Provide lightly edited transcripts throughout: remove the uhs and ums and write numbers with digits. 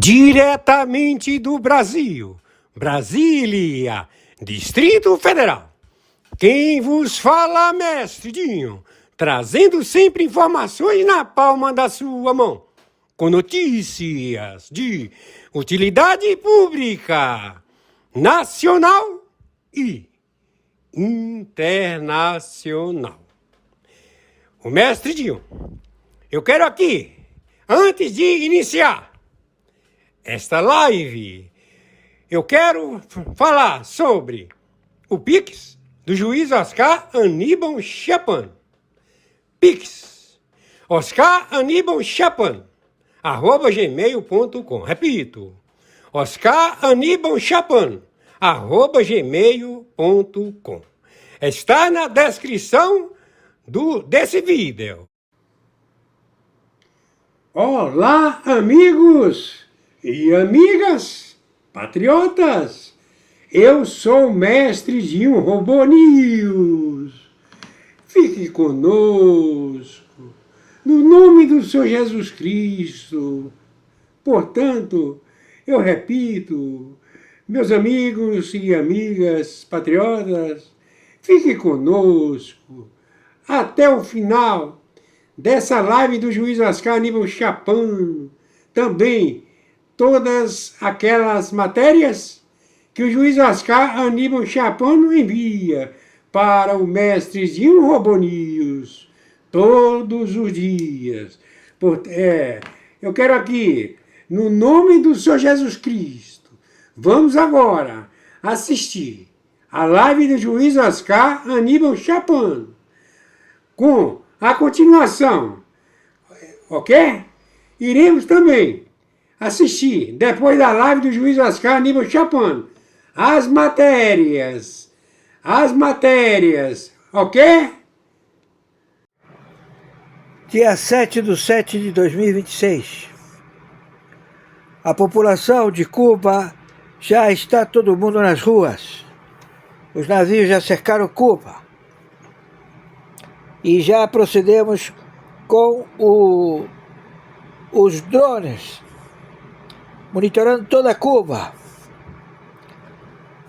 Diretamente do Brasil, Brasília, Distrito Federal. Quem vos fala, mestre Dinho, trazendo sempre informações na palma da sua mão, com notícias de utilidade pública, nacional e internacional. O mestre Dinho, eu quero aqui, antes de iniciar esta live, eu quero falar sobre o Pix do juiz Oscar Aníbal Chapan. Pix, Oscar Aníbal Chapan, @gmail.com. Repito, Oscar Aníbal Chapan, @gmail.com. Está na descrição desse vídeo. Olá, amigos e amigas, patriotas, eu sou o mestre Dinho Robô News. Fique conosco, no nome do Senhor Jesus Cristo. Portanto, eu repito, meus amigos e amigas patriotas, fique conosco até o final dessa live do juiz Oscar Aníbal Chapan. Também todas aquelas matérias que o juiz Oscar Aníbal Chapan envia para o mestre Dinho Robô News todos os dias. Eu quero aqui, no nome do Senhor Jesus Cristo, vamos agora assistir a live do juiz Oscar Aníbal Chapan com a continuação, ok? Iremos também assistir, depois da live do juiz Oscar Aníbal Chapan, as matérias, ok? Dia 7/7/2026. A população de Cuba já está todo mundo nas ruas. Os navios já cercaram Cuba. E já procedemos com os drones, monitorando toda Cuba.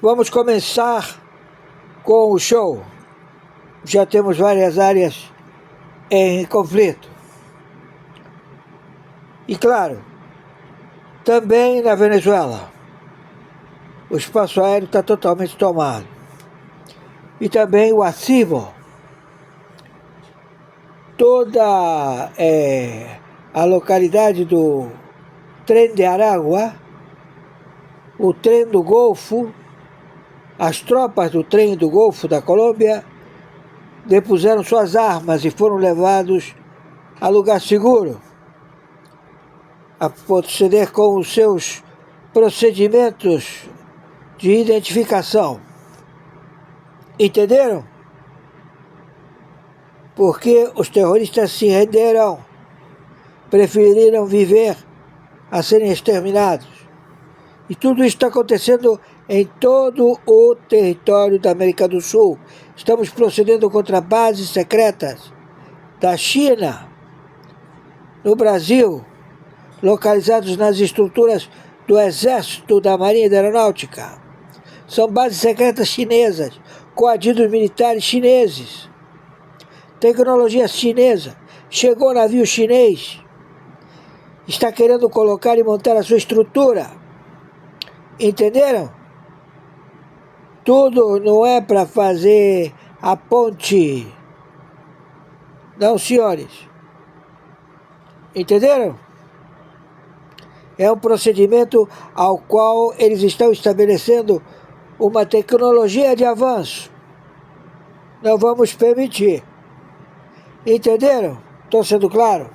Vamos começar com o show. Já temos várias áreas em conflito. E claro, também na Venezuela, o espaço aéreo está totalmente tomado. E também o Acebo. Toda a localidade do Trem de Aragua, o Trem do Golfo, as tropas do Trem do Golfo da Colômbia depuseram suas armas e foram levados a lugar seguro, a proceder com os seus procedimentos de identificação. Entenderam? Porque os terroristas se renderam, preferiram viver a serem exterminados. E tudo isso está acontecendo em todo o território da América do Sul. Estamos procedendo contra bases secretas da China, no Brasil, localizados nas estruturas do Exército, da Marinha e da Aeronáutica. São bases secretas chinesas, coadidos militares chineses. Tecnologia chinesa, chegou o navio chinês, está querendo colocar e montar a sua estrutura. Entenderam? Tudo não é para fazer a ponte. Não, senhores. Entenderam? É um procedimento ao qual eles estão estabelecendo uma tecnologia de avanço. Não vamos permitir. Entenderam? Estou sendo claro?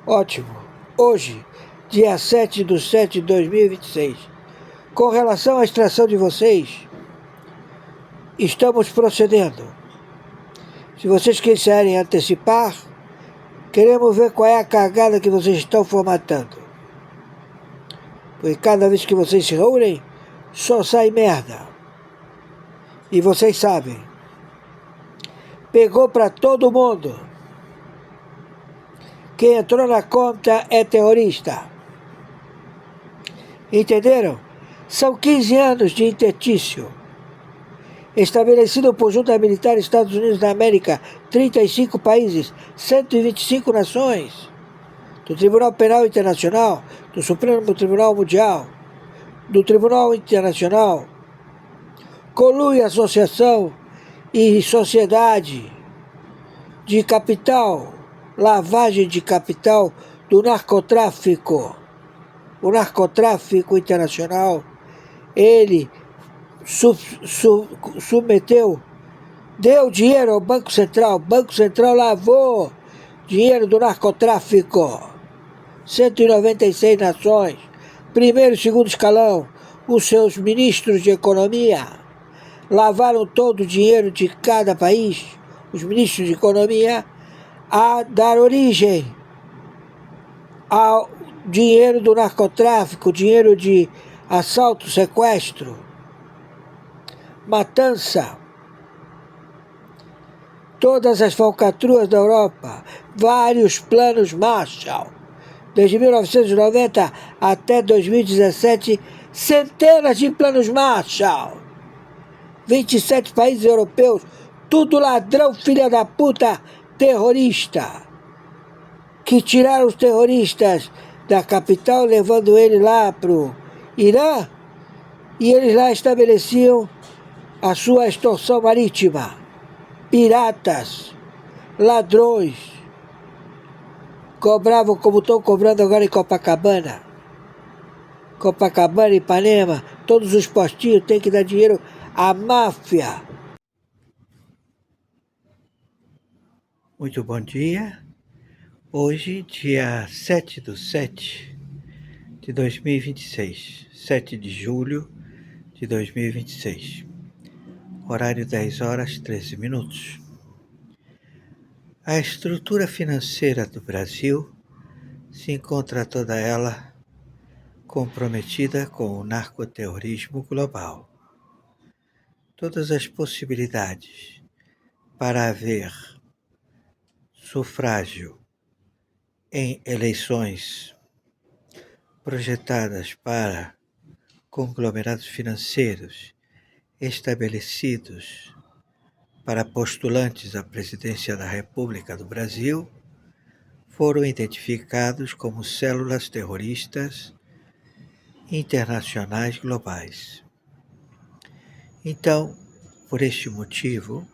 Ótimo. Hoje, dia 7/7/2026, com relação à extração de vocês, estamos procedendo. Se vocês quiserem antecipar, queremos ver qual é a cagada que vocês estão formatando. Porque cada vez que vocês se reúnem, só sai merda. E vocês sabem. Pegou para todo mundo. Quem entrou na conta é terrorista. Entenderam? São 15 anos de interstício. Estabelecido por junta militar Estados Unidos da América, 35 países, 125 nações, do Tribunal Penal Internacional, do Supremo Tribunal Mundial, do Tribunal Internacional, colui associação e sociedade de capital, lavagem de capital do narcotráfico. O narcotráfico internacional, ele submeteu, deu dinheiro ao Banco Central. O Banco Central lavou dinheiro do narcotráfico. 196 nações, primeiro e segundo escalão, os seus ministros de economia lavaram todo o dinheiro de cada país, os ministros de economia, a dar origem ao dinheiro do narcotráfico, dinheiro de assalto, sequestro, matança, todas as falcatruas da Europa, vários planos Marshall. Desde 1990 até 2017, centenas de planos Marshall. 27 países europeus, tudo ladrão, filha da puta, terrorista, que tiraram os terroristas da capital, levando ele lá pro Irã, e eles lá estabeleciam a sua extorsão marítima. Piratas, ladrões, cobravam como estão cobrando agora em Copacabana. Copacabana, Ipanema, todos os postinhos têm que dar dinheiro à máfia. Muito bom dia. Hoje, dia 7/7/2026, 7 de julho de 2026. Horário 10 horas 13 minutos. A estrutura financeira do Brasil se encontra toda ela comprometida com o narcoterrorismo global. Todas as possibilidades para haver sufrágio em eleições projetadas para conglomerados financeiros estabelecidos para postulantes à presidência da República do Brasil foram identificados como células terroristas internacionais globais. Então, por este motivo,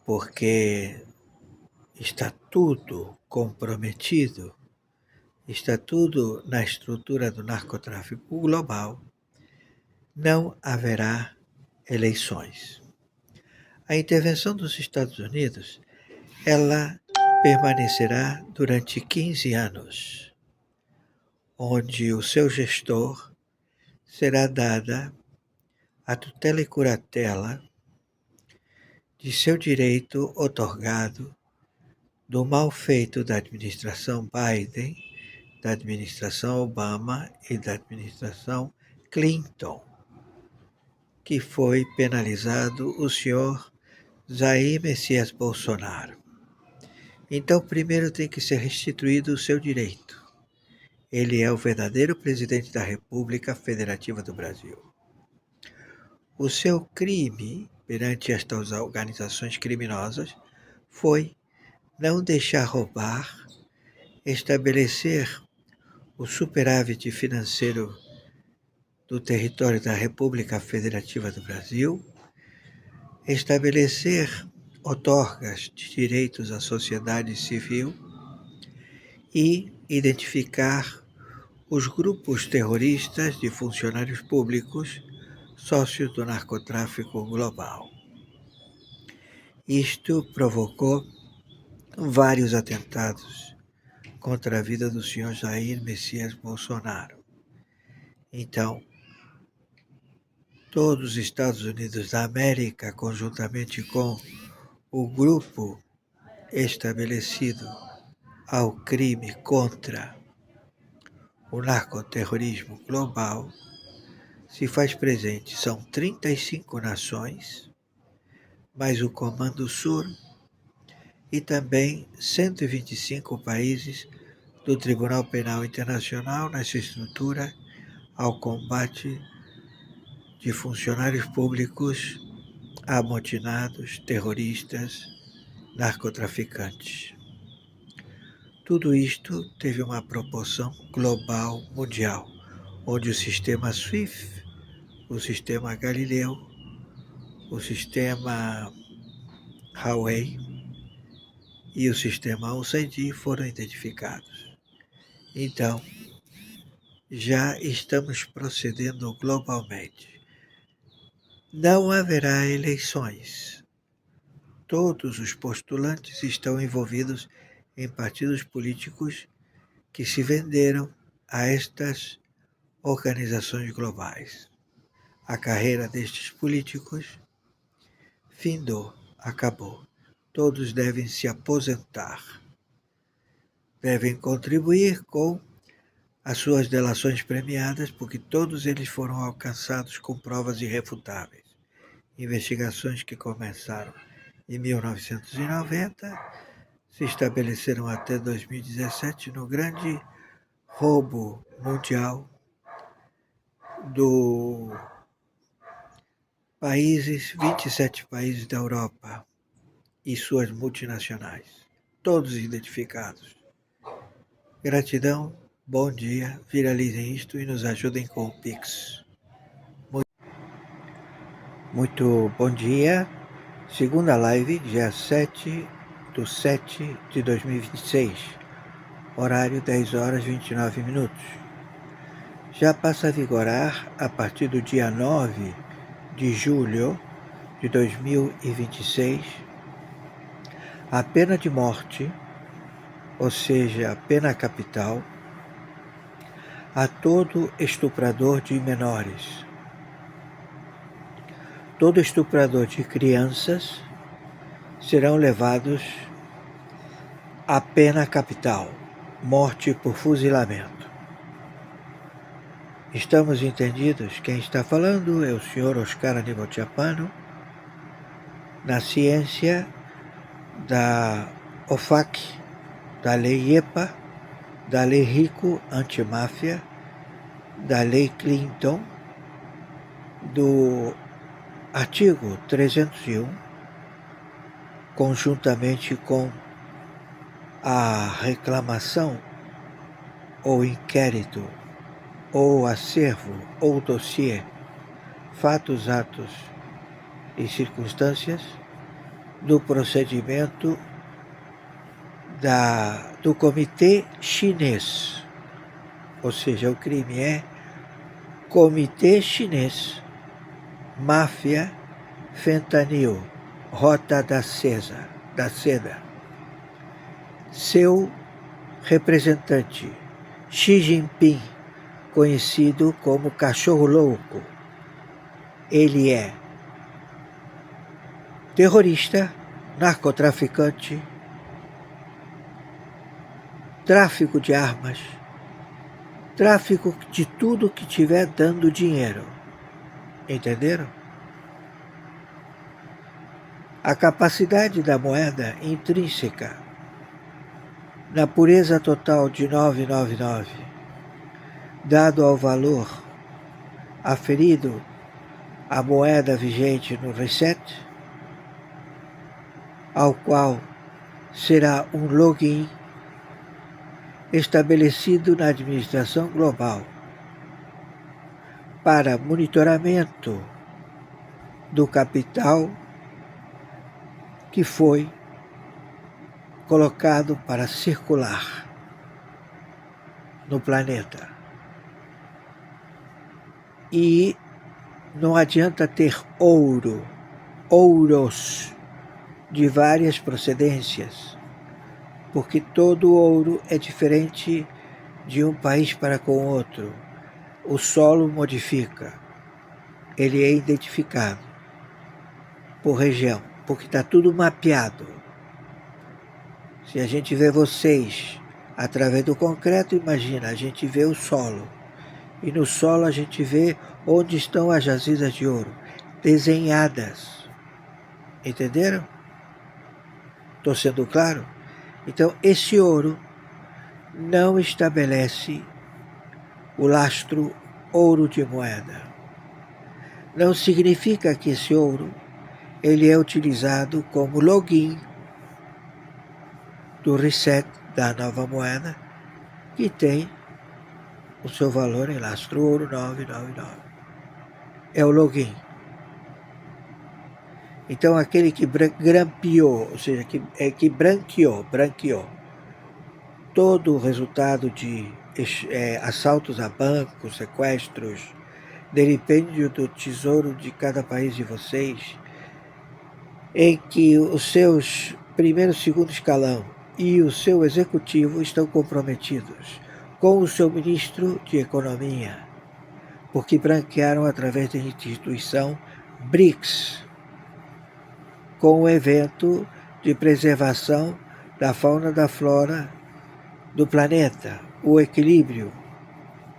porque está tudo comprometido, está tudo na estrutura do narcotráfico global, não haverá eleições. A intervenção dos Estados Unidos, ela permanecerá durante 15 anos, onde o seu gestor será dada a tutela e curatela de seu direito otorgado do mal feito da administração Biden, da administração Obama e da administração Clinton, que foi penalizado o senhor Jair Messias Bolsonaro. Então, primeiro tem que ser restituído o seu direito. Ele é o verdadeiro presidente da República Federativa do Brasil. O seu crime perante estas organizações criminosas foi não deixar roubar, estabelecer o superávit financeiro do território da República Federativa do Brasil, estabelecer outorgas de direitos à sociedade civil e identificar os grupos terroristas de funcionários públicos sócios do narcotráfico global. Isto provocou vários atentados contra a vida do senhor Jair Messias Bolsonaro. Então, todos os Estados Unidos da América, conjuntamente com o grupo estabelecido ao crime contra o narcoterrorismo global, se faz presente. São 35 nações, mais o Comando Sur e também 125 países do Tribunal Penal Internacional nessa estrutura ao combate de funcionários públicos, amotinados, terroristas, narcotraficantes. Tudo isto teve uma proporção global, mundial, onde o sistema SWIFT, o sistema Galileu, o sistema Huawei e o sistema USAID foram identificados. Então, já estamos procedendo globalmente. Não haverá eleições. Todos os postulantes estão envolvidos em partidos políticos que se venderam a estas organizações globais. A carreira destes políticos findou, acabou. Todos devem se aposentar. Devem contribuir com as suas delações premiadas, porque todos eles foram alcançados com provas irrefutáveis. Investigações que começaram em 1990, se estabeleceram até 2017 no grande roubo mundial do 27 países da Europa e suas multinacionais, todos identificados. Gratidão, bom dia, viralizem isto e nos ajudem com o Pix. Muito bom dia, segunda live, dia 7/7/2026, horário 10 horas 29 minutos. Já passa a vigorar, a partir do dia 9 de julho de 2026, a pena de morte, ou seja, a pena capital, a todo estuprador de menores. Todo estuprador de crianças serão levados à pena capital, morte por fuzilamento. Estamos entendidos? Quem está falando é o senhor Oscar Aníbal Chapano, na ciência da OFAC, da Lei EPA, da Lei Rico Antimáfia, da Lei Clinton, do artigo 301, conjuntamente com a reclamação ou inquérito ou acervo ou dossiê, fatos, atos e circunstâncias do procedimento do Comitê Chinês. Ou seja, o crime é Comitê Chinês, Máfia, Fentanil, Rota da Seda. Seu representante, Xi Jinping, conhecido como Cachorro Louco, ele é terrorista, narcotraficante, tráfico de armas, tráfico de tudo que estiver dando dinheiro. Entenderam? A capacidade da moeda intrínseca, na pureza total de 999, dado ao valor aferido à moeda vigente no reset, ao qual será um login estabelecido na administração global para monitoramento do capital que foi colocado para circular no planeta. E não adianta ter ouros de várias procedências, porque todo ouro é diferente de um país para com outro. O solo modifica, ele é identificado por região, porque está tudo mapeado. Se a gente vê vocês através do concreto, imagina, a gente vê o solo. E no solo a gente vê onde estão as jazidas de ouro, desenhadas. Entenderam? Estou sendo claro? Então, esse ouro não estabelece o lastro ouro de moeda. Não significa que esse ouro ele é utilizado como login do reset da nova moeda, que tem o seu valor em lastro ouro 999. É o login. Então, aquele que grampeou, ou seja, que branqueou todo o resultado de assaltos a bancos, sequestros, delipêndio do tesouro de cada país de vocês, em que os seus primeiro e segundo escalão e o seu executivo estão comprometidos com o seu ministro de Economia, porque branquearam através da instituição BRICS, com o evento de preservação da fauna e da flora do planeta, o equilíbrio,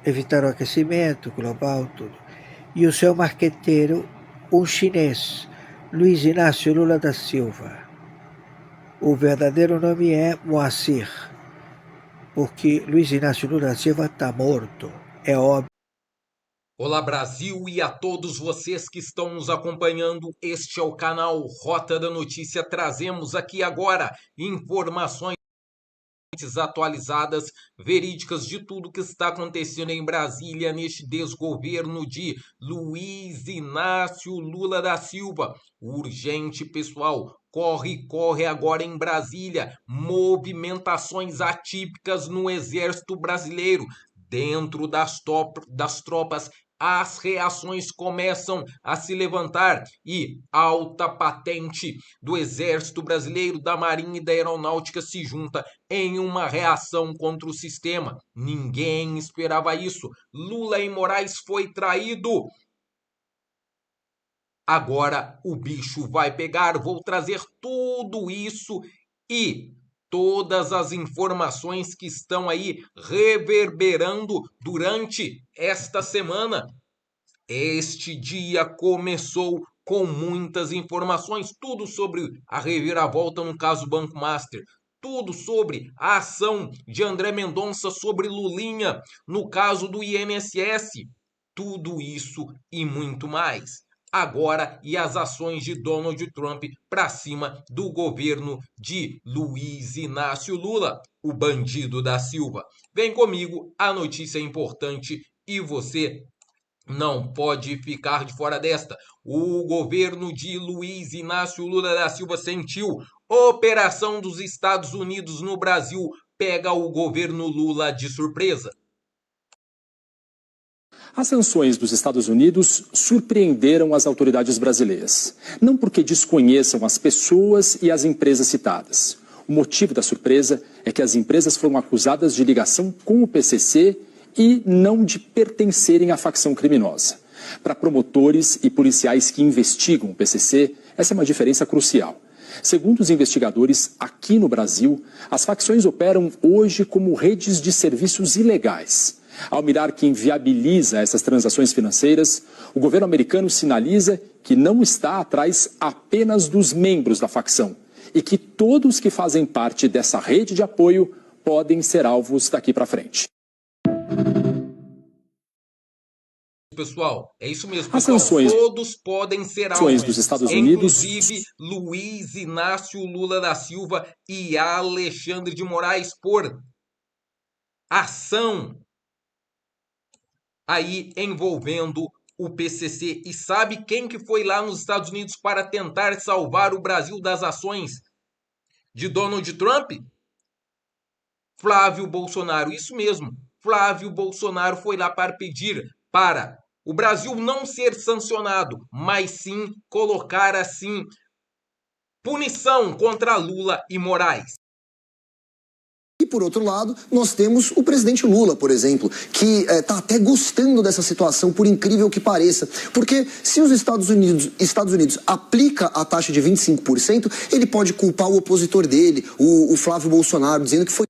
evitar o aquecimento global, tudo. E o seu marqueteiro, um chinês, Luiz Inácio Lula da Silva. O verdadeiro nome é Moacir, porque Luiz Inácio Lula da Silva está morto, é óbvio. Olá Brasil e a todos vocês que estão nos acompanhando, este é o canal Rota da Notícia. Trazemos aqui agora informações atualizadas, verídicas de tudo que está acontecendo em Brasília neste desgoverno de Luiz Inácio Lula da Silva. Urgente, pessoal, corre agora em Brasília, movimentações atípicas no Exército Brasileiro. Dentro das tropas, as reações começam a se levantar e alta patente do Exército Brasileiro, da Marinha e da Aeronáutica se junta em uma reação contra o sistema. Ninguém esperava isso. Lula e Moraes foi traído. Agora o bicho vai pegar. Vou trazer tudo isso e todas as informações que estão aí reverberando durante esta semana. Este dia começou com muitas informações, tudo sobre a reviravolta no caso Banco Master, tudo sobre a ação de André Mendonça sobre Lulinha no caso do INSS, tudo isso e muito mais. Agora, e as ações de Donald Trump para cima do governo de Luiz Inácio Lula, o bandido da Silva. Vem comigo, a notícia é importante e você não pode ficar de fora desta. O governo de Luiz Inácio Lula da Silva sentiu operação dos Estados Unidos no Brasil pega o governo Lula de surpresa. As sanções dos Estados Unidos surpreenderam as autoridades brasileiras, não porque desconheçam as pessoas e as empresas citadas. O motivo da surpresa é que as empresas foram acusadas de ligação com o PCC e não de pertencerem à facção criminosa. Para promotores e policiais que investigam o PCC, essa é uma diferença crucial. Segundo os investigadores, aqui no Brasil, as facções operam hoje como redes de serviços ilegais. Ao mirar quem viabiliza essas transações financeiras, o governo americano sinaliza que não está atrás apenas dos membros da facção e que todos que fazem parte dessa rede de apoio podem ser alvos daqui para frente. Pessoal, é isso mesmo. As Pessoal, sanções todos podem ser alvos dos Estados Unidos, inclusive Luiz Inácio Lula da Silva e Alexandre de Moraes por ação aí envolvendo o PCC. E sabe quem que foi lá nos Estados Unidos para tentar salvar o Brasil das ações de Donald Trump? Flávio Bolsonaro, isso mesmo. Flávio Bolsonaro foi lá para pedir para o Brasil não ser sancionado, mas sim colocar assim punição contra Lula e Moraes. E, por outro lado, nós temos o presidente Lula, por exemplo, que está até gostando dessa situação, por incrível que pareça. Porque se os Estados Unidos aplica a taxa de 25%, ele pode culpar o opositor dele, o Flávio Bolsonaro, dizendo que foi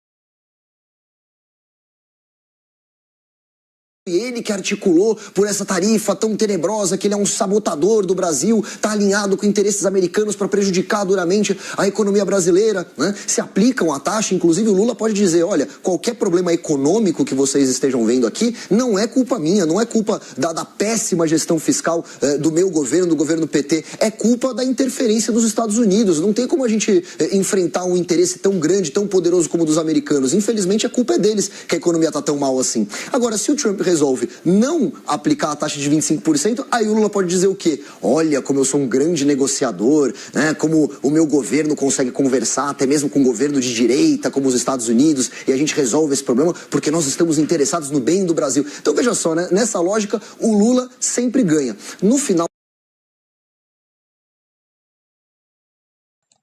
Ele que articulou por essa tarifa tão tenebrosa, que ele é um sabotador do Brasil, está alinhado com interesses americanos para prejudicar duramente a economia brasileira, né? Se aplicam a taxa, inclusive o Lula pode dizer, olha, qualquer problema econômico que vocês estejam vendo aqui, não é culpa minha, não é culpa da péssima gestão fiscal do meu governo, do governo PT, é culpa da interferência dos Estados Unidos. Não tem como a gente enfrentar um interesse tão grande, tão poderoso como o dos americanos. Infelizmente a culpa é deles que a economia está tão mal assim. Agora, se o Trump resolve não aplicar a taxa de 25%, aí o Lula pode dizer o quê? Olha, como eu sou um grande negociador, né? Como o meu governo consegue conversar até mesmo com um governo de direita, como os Estados Unidos, e a gente resolve esse problema porque nós estamos interessados no bem do Brasil. Então veja só, né? Nessa lógica, o Lula sempre ganha. No final...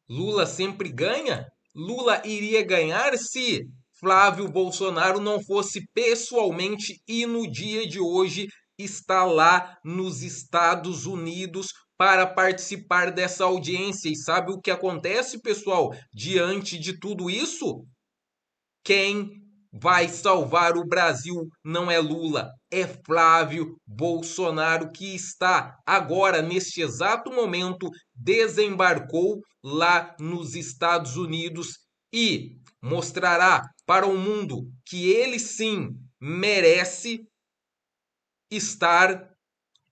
Lula sempre ganha? Lula iria ganhar se Flávio Bolsonaro não fosse pessoalmente e no dia de hoje está lá nos Estados Unidos para participar dessa audiência. E sabe o que acontece, pessoal? Diante de tudo isso, quem vai salvar o Brasil não é Lula, é Flávio Bolsonaro, que está agora, neste exato momento, desembarcou lá nos Estados Unidos e mostrará para o mundo que ele sim merece estar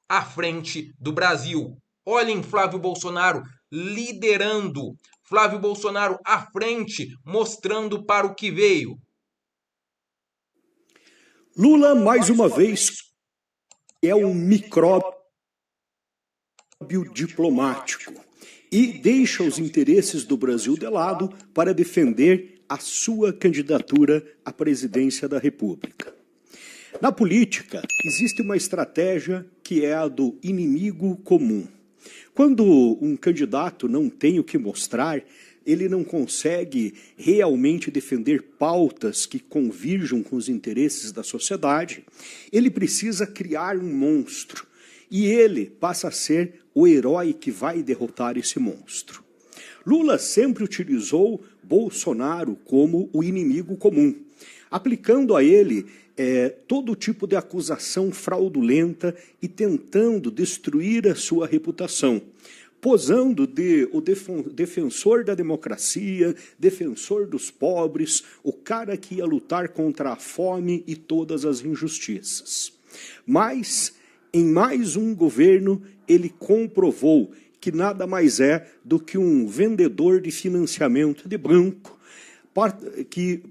à frente do Brasil. Olhem Flávio Bolsonaro liderando, Flávio Bolsonaro à frente, mostrando para o que veio. Lula, mais uma vez, é um micróbio diplomático e deixa os interesses do Brasil de lado para defender a sua candidatura à presidência da República. Na política, existe uma estratégia que é a do inimigo comum. Quando um candidato não tem o que mostrar, ele não consegue realmente defender pautas que convirjam com os interesses da sociedade, ele precisa criar um monstro. E ele passa a ser o herói que vai derrotar esse monstro. Lula sempre utilizou Bolsonaro como o inimigo comum, aplicando a ele todo tipo de acusação fraudulenta e tentando destruir a sua reputação, posando de o defensor da democracia, defensor dos pobres, o cara que ia lutar contra a fome e todas as injustiças. Mas, em mais um governo, ele comprovou que nada mais é do que um vendedor de financiamento de banco que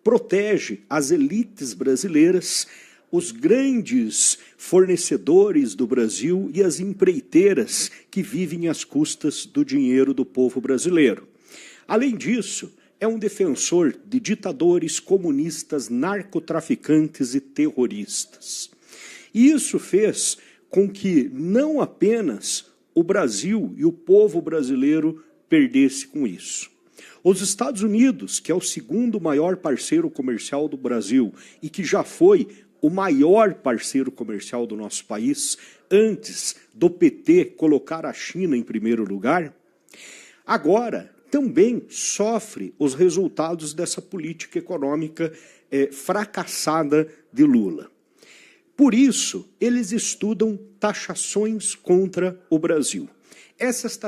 protege as elites brasileiras, os grandes fornecedores do Brasil e as empreiteiras que vivem às custas do dinheiro do povo brasileiro. Além disso, é um defensor de ditadores comunistas, narcotraficantes e terroristas. E isso fez com que não apenas o Brasil e o povo brasileiro perdesse com isso. Os Estados Unidos, que é o segundo maior parceiro comercial do Brasil e que já foi o maior parceiro comercial do nosso país, antes do PT colocar a China em primeiro lugar, agora também sofre os resultados dessa política econômica fracassada de Lula. Por isso, eles estudam taxações contra o Brasil. Essas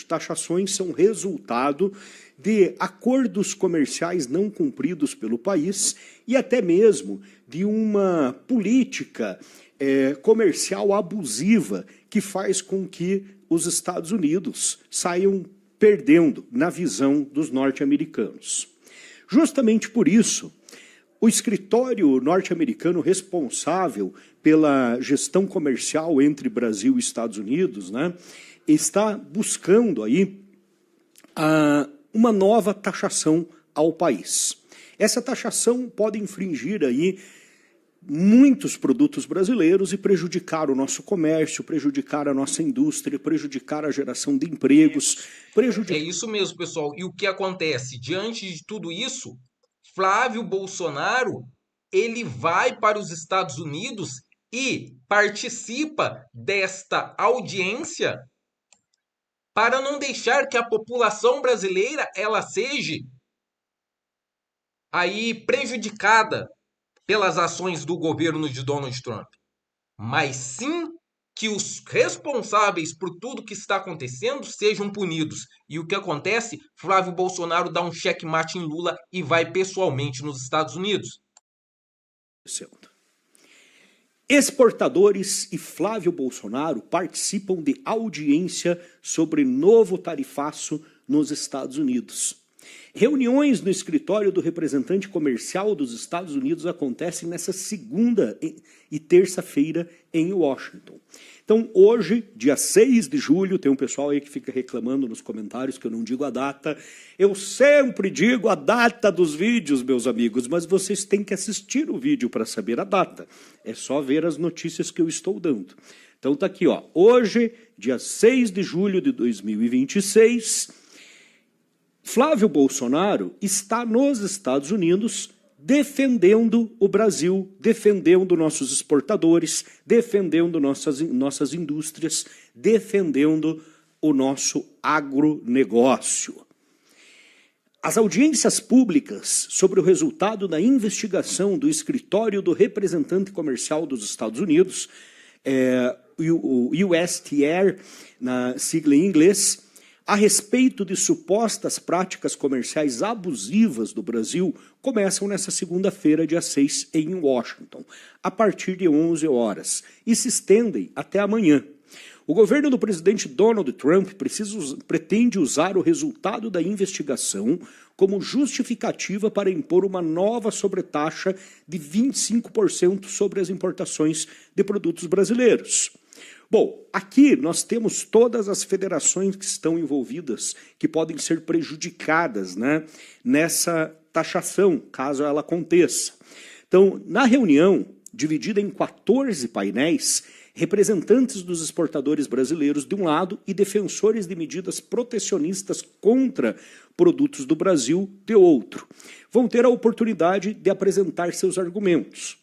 taxações são resultado de acordos comerciais não cumpridos pelo país e até mesmo de uma política comercial abusiva que faz com que os Estados Unidos saiam perdendo na visão dos norte-americanos. Justamente por isso, o escritório norte-americano responsável pela gestão comercial entre Brasil e Estados Unidos, né, está buscando aí uma nova taxação ao país. Essa taxação pode infringir aí muitos produtos brasileiros e prejudicar o nosso comércio, prejudicar a nossa indústria, prejudicar a geração de empregos. É isso mesmo, pessoal. E o que acontece? Diante de tudo isso, Flávio Bolsonaro, ele vai para os Estados Unidos e participa desta audiência para não deixar que a população brasileira ela seja aí prejudicada pelas ações do governo de Donald Trump, mas sim que os responsáveis por tudo que está acontecendo sejam punidos. E o que acontece? Flávio Bolsonaro dá um checkmate em Lula e vai pessoalmente nos Estados Unidos. Exportadores e Flávio Bolsonaro participam de audiência sobre novo tarifaço nos Estados Unidos. Reuniões no escritório do representante comercial dos Estados Unidos acontecem nessa segunda e terça-feira em Washington. Então, hoje, dia 6 de julho, tem um pessoal aí que fica reclamando nos comentários que eu não digo a data. Eu sempre digo a data dos vídeos, meus amigos, mas vocês têm que assistir o vídeo para saber a data. É só ver as notícias que eu estou dando. Então, tá aqui, ó. Hoje, dia 6 de julho de 2026, Flávio Bolsonaro está nos Estados Unidos defendendo o Brasil, defendendo nossos exportadores, defendendo nossas indústrias, defendendo o nosso agronegócio. As audiências públicas sobre o resultado da investigação do escritório do representante comercial dos Estados Unidos, o USTR, na sigla em inglês, a respeito de supostas práticas comerciais abusivas do Brasil, começam nesta segunda-feira, dia 6, em Washington, a partir de 11 horas, e se estendem até amanhã. O governo do presidente Donald Trump pretende usar o resultado da investigação como justificativa para impor uma nova sobretaxa de 25% sobre as importações de produtos brasileiros. Bom, aqui nós temos todas as federações que estão envolvidas, que podem ser prejudicadas, né, nessa taxação, caso ela aconteça. Então, na reunião, dividida em 14 painéis, representantes dos exportadores brasileiros de um lado e defensores de medidas protecionistas contra produtos do Brasil de outro, vão ter a oportunidade de apresentar seus argumentos.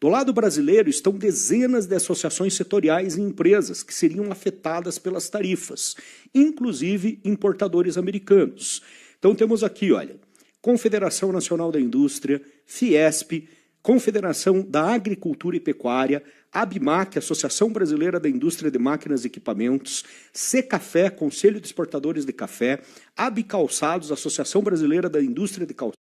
Do lado brasileiro estão dezenas de associações setoriais e empresas que seriam afetadas pelas tarifas, inclusive importadores americanos. Então temos aqui, olha, Confederação Nacional da Indústria, Fiesp, Confederação da Agricultura e Pecuária, ABMAC, Associação Brasileira da Indústria de Máquinas e Equipamentos, Secafé, Conselho de Exportadores de Café, Abicalçados, Associação Brasileira da Indústria de Calçados.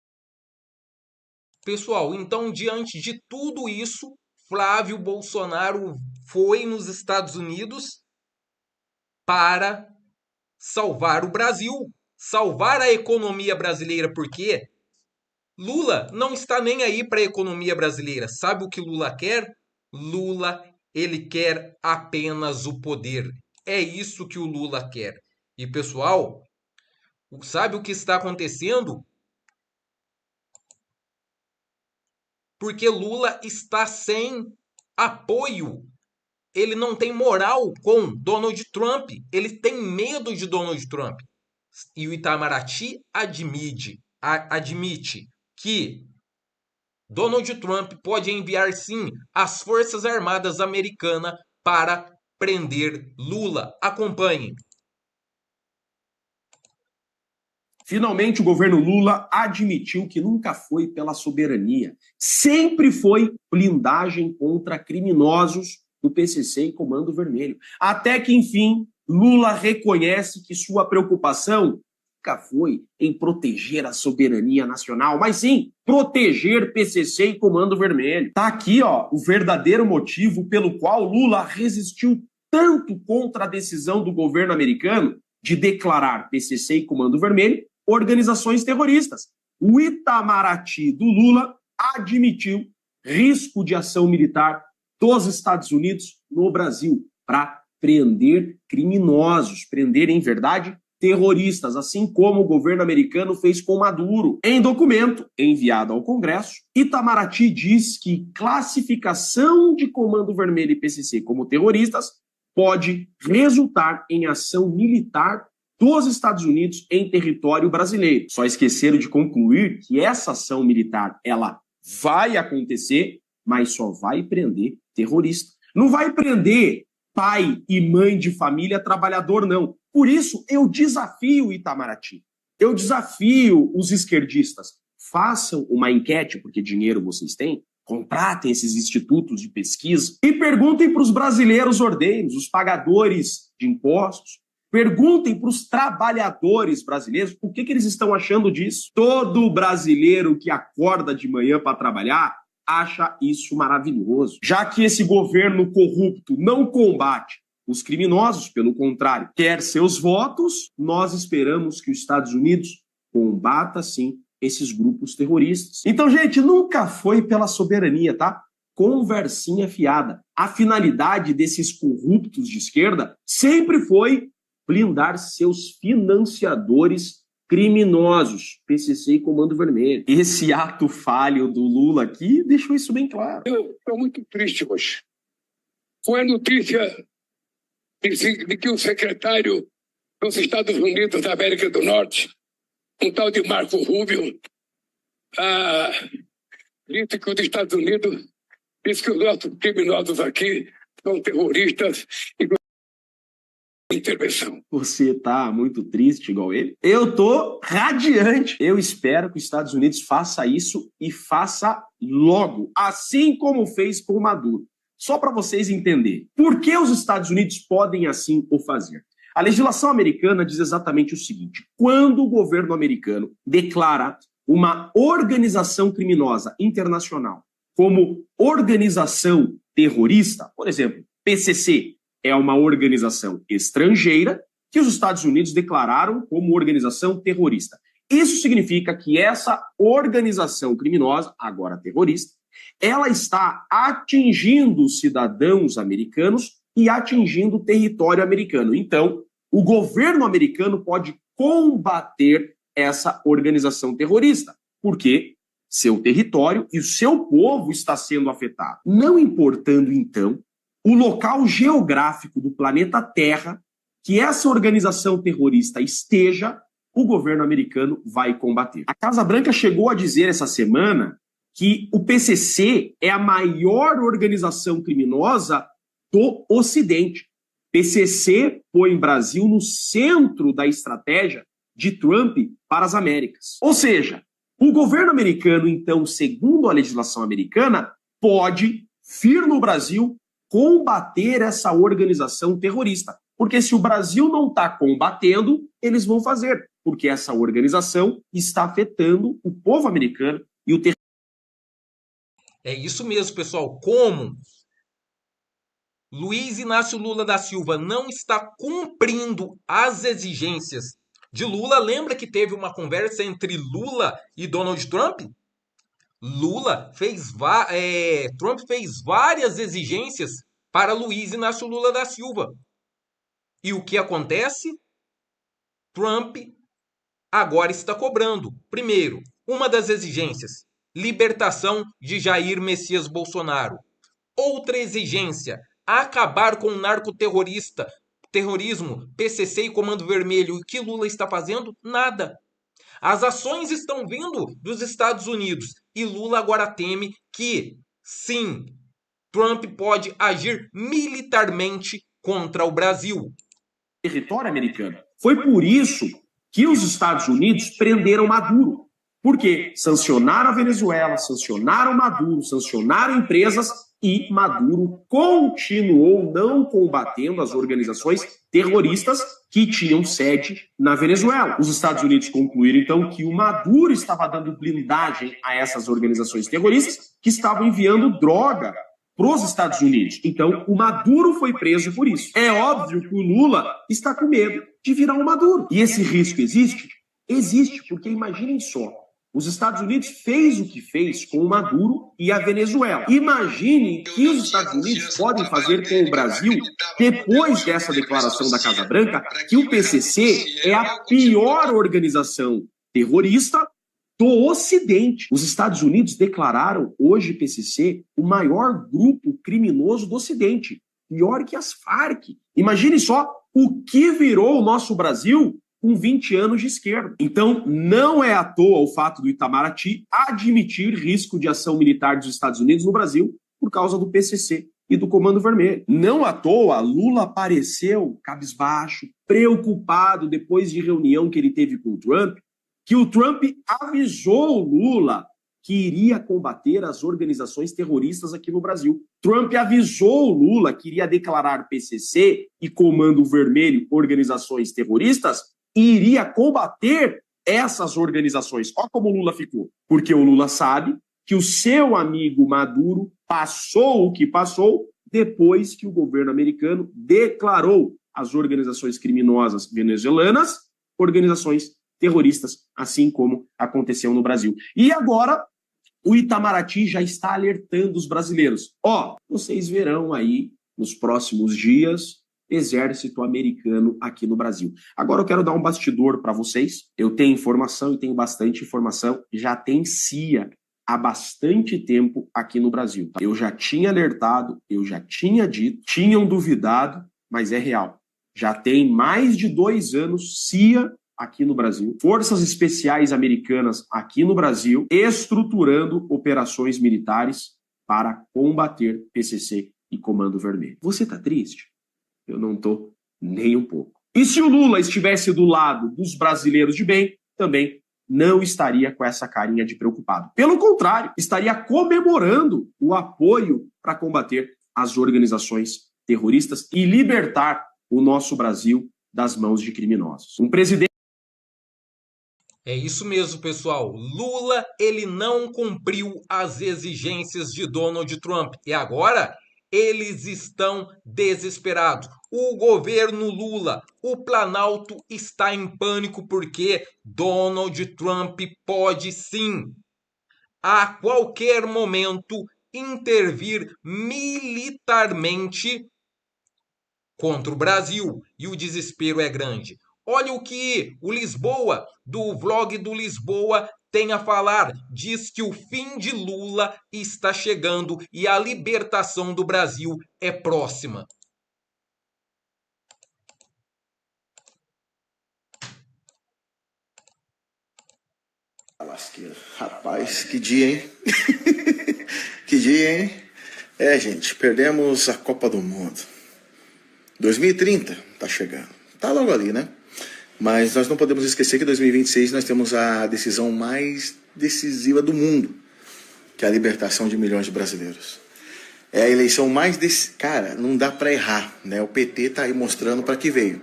Pessoal, então, diante de tudo isso, Flávio Bolsonaro foi nos Estados Unidos para salvar o Brasil, salvar a economia brasileira, porque Lula não está nem aí para a economia brasileira. Sabe o que Lula quer? Lula, ele quer apenas o poder. É isso que o Lula quer. E, pessoal, sabe o que está acontecendo? Porque Lula está sem apoio. Ele não tem moral com Donald Trump. Ele tem medo de Donald Trump. E o Itamaraty admite que Donald Trump pode enviar, sim, as Forças Armadas Americanas para prender Lula. Acompanhem. Finalmente, o governo Lula admitiu que nunca foi pela soberania. Sempre foi blindagem contra criminosos do PCC e Comando Vermelho. Até que, enfim, Lula reconhece que sua preocupação nunca foi em proteger a soberania nacional, mas sim proteger PCC e Comando Vermelho. Tá aqui, ó, o verdadeiro motivo pelo qual Lula resistiu tanto contra a decisão do governo americano de declarar PCC e Comando Vermelho organizações terroristas. O Itamaraty do Lula admitiu risco de ação militar dos Estados Unidos no Brasil para prender criminosos, prender, em verdade, terroristas, assim como o governo americano fez com Maduro. Em documento enviado ao Congresso, Itamaraty diz que classificação de Comando Vermelho e PCC como terroristas pode resultar em ação militar dos Estados Unidos em território brasileiro. Só esqueceram de concluir que essa ação militar, ela vai acontecer, mas só vai prender terrorista. Não vai prender pai e mãe de família trabalhador, não. Por isso, eu desafio o Itamaraty. Eu desafio os esquerdistas. Façam uma enquete, porque dinheiro vocês têm. Contratem esses institutos de pesquisa e perguntem para os brasileiros ordeiros, os pagadores de impostos. Perguntem para os trabalhadores brasileiros o que eles estão achando disso. Todo brasileiro que acorda de manhã para trabalhar acha isso maravilhoso. Já que esse governo corrupto não combate os criminosos, pelo contrário, quer seus votos, nós esperamos que os Estados Unidos combata, sim, esses grupos terroristas. Então, gente, nunca foi pela soberania, tá? Conversinha fiada. A finalidade desses corruptos de esquerda sempre foi blindar seus financiadores criminosos, PCC e Comando Vermelho. Esse ato falho do Lula aqui deixou isso bem claro. Eu estou muito triste hoje. Foi a notícia de que o secretário dos Estados Unidos da América do Norte, um tal de Marco Rubio, disse que os Estados Unidos, disse que os nossos criminosos aqui são terroristas e intervenção. Você tá muito triste igual ele? Eu tô radiante. Eu espero que os Estados Unidos faça isso e faça logo, assim como fez com o Maduro. Só para vocês entenderem. Por que os Estados Unidos podem assim o fazer? A legislação americana diz exatamente o seguinte: quando o governo americano declara uma organização criminosa internacional como organização terrorista, por exemplo, PCC é uma organização estrangeira que os Estados Unidos declararam como organização terrorista. Isso significa que essa organização criminosa, agora terrorista, ela está atingindo cidadãos americanos e atingindo o território americano. Então, o governo americano pode combater essa organização terrorista, porque seu território e o seu povo está sendo afetado. Não importando, então, o local geográfico do planeta Terra que essa organização terrorista esteja, o governo americano vai combater. A Casa Branca chegou a dizer essa semana que o PCC é a maior organização criminosa do Ocidente. PCC põe o Brasil no centro da estratégia de Trump para as Américas. Ou seja, o governo americano, então, segundo a legislação americana, pode vir no Brasil combater essa organização terrorista. Porque se o Brasil não está combatendo, eles vão fazer. Porque essa organização está afetando o povo americano e o território. É isso mesmo, pessoal. Como Luiz Inácio Lula da Silva não está cumprindo as exigências de Lula, lembra que teve uma conversa entre Lula e Donald Trump? Trump fez várias exigências para Luiz Inácio Lula da Silva. E o que acontece? Trump agora está cobrando. Primeiro, uma das exigências, libertação de Jair Messias Bolsonaro. Outra exigência, acabar com o terrorismo, PCC e Comando Vermelho. E o que Lula está fazendo? Nada. As ações estão vindo dos Estados Unidos e Lula agora teme que, sim, Trump pode agir militarmente contra o Brasil. Território americano. Foi por isso que os Estados Unidos prenderam Maduro. Porque sancionaram a Venezuela, sancionaram Maduro, sancionaram empresas e Maduro continuou não combatendo as organizações terroristas que tinham sede na Venezuela. Os Estados Unidos concluíram, então, que o Maduro estava dando blindagem a essas organizações terroristas que estavam enviando droga para os Estados Unidos. Então, o Maduro foi preso por isso. É óbvio que o Lula está com medo de virar um Maduro. E esse risco existe? Existe, porque imaginem só, os Estados Unidos fez o que fez com o Maduro e a Venezuela. Imaginem que os Estados Unidos podem fazer com o Brasil, depois dessa declaração da Casa Branca, que o PCC é a pior organização terrorista do Ocidente. Os Estados Unidos declararam hoje PCC o maior grupo criminoso do Ocidente, pior que as Farc. Imagine só o que virou o nosso Brasil com 20 anos de esquerda. Então, não é à toa o fato do Itamaraty admitir risco de ação militar dos Estados Unidos no Brasil por causa do PCC e do Comando Vermelho. Não à toa, Lula apareceu cabisbaixo, preocupado depois de reunião que ele teve com o Trump, que o Trump avisou o Lula que iria combater as organizações terroristas aqui no Brasil. Trump avisou o Lula que iria declarar PCC e Comando Vermelho organizações terroristas e iria combater essas organizações. Olha como o Lula ficou. Porque o Lula sabe que o seu amigo Maduro passou o que passou depois que o governo americano declarou as organizações criminosas venezuelanas organizações terroristas, assim como aconteceu no Brasil. E agora, o Itamaraty já está alertando os brasileiros. Vocês verão aí, nos próximos dias, exército americano aqui no Brasil. Agora eu quero dar um bastidor para vocês. Eu tenho informação e tenho bastante informação. Já tem CIA há bastante tempo aqui no Brasil. Eu já tinha alertado, eu já tinha dito, tinham duvidado, mas é real. Já tem mais de 2 anos CIA aqui no Brasil, forças especiais americanas aqui no Brasil, estruturando operações militares para combater PCC e Comando Vermelho. Você tá triste? Eu não tô nem um pouco. E se o Lula estivesse do lado dos brasileiros de bem, também não estaria com essa carinha de preocupado. Pelo contrário, estaria comemorando o apoio para combater as organizações terroristas e libertar o nosso Brasil das mãos de criminosos. Um presidente... É isso mesmo, pessoal. Lula, ele não cumpriu as exigências de Donald Trump. E agora, eles estão desesperados. O governo Lula, o Planalto está em pânico porque Donald Trump pode sim, a qualquer momento, intervir militarmente contra o Brasil. E o desespero é grande. Olha o que o Lisboa, do vlog do Lisboa, tem a falar. Diz que o fim de Lula está chegando e a libertação do Brasil é próxima. Rapaz, que dia, hein? Que dia, hein? Gente, perdemos a Copa do Mundo. 2030 tá chegando. Tá logo ali, né? Mas nós não podemos esquecer que em 2026 nós temos a decisão mais decisiva do mundo, que é a libertação de milhões de brasileiros. É a eleição mais... Cara, não dá pra errar, né? O PT tá aí mostrando para que veio.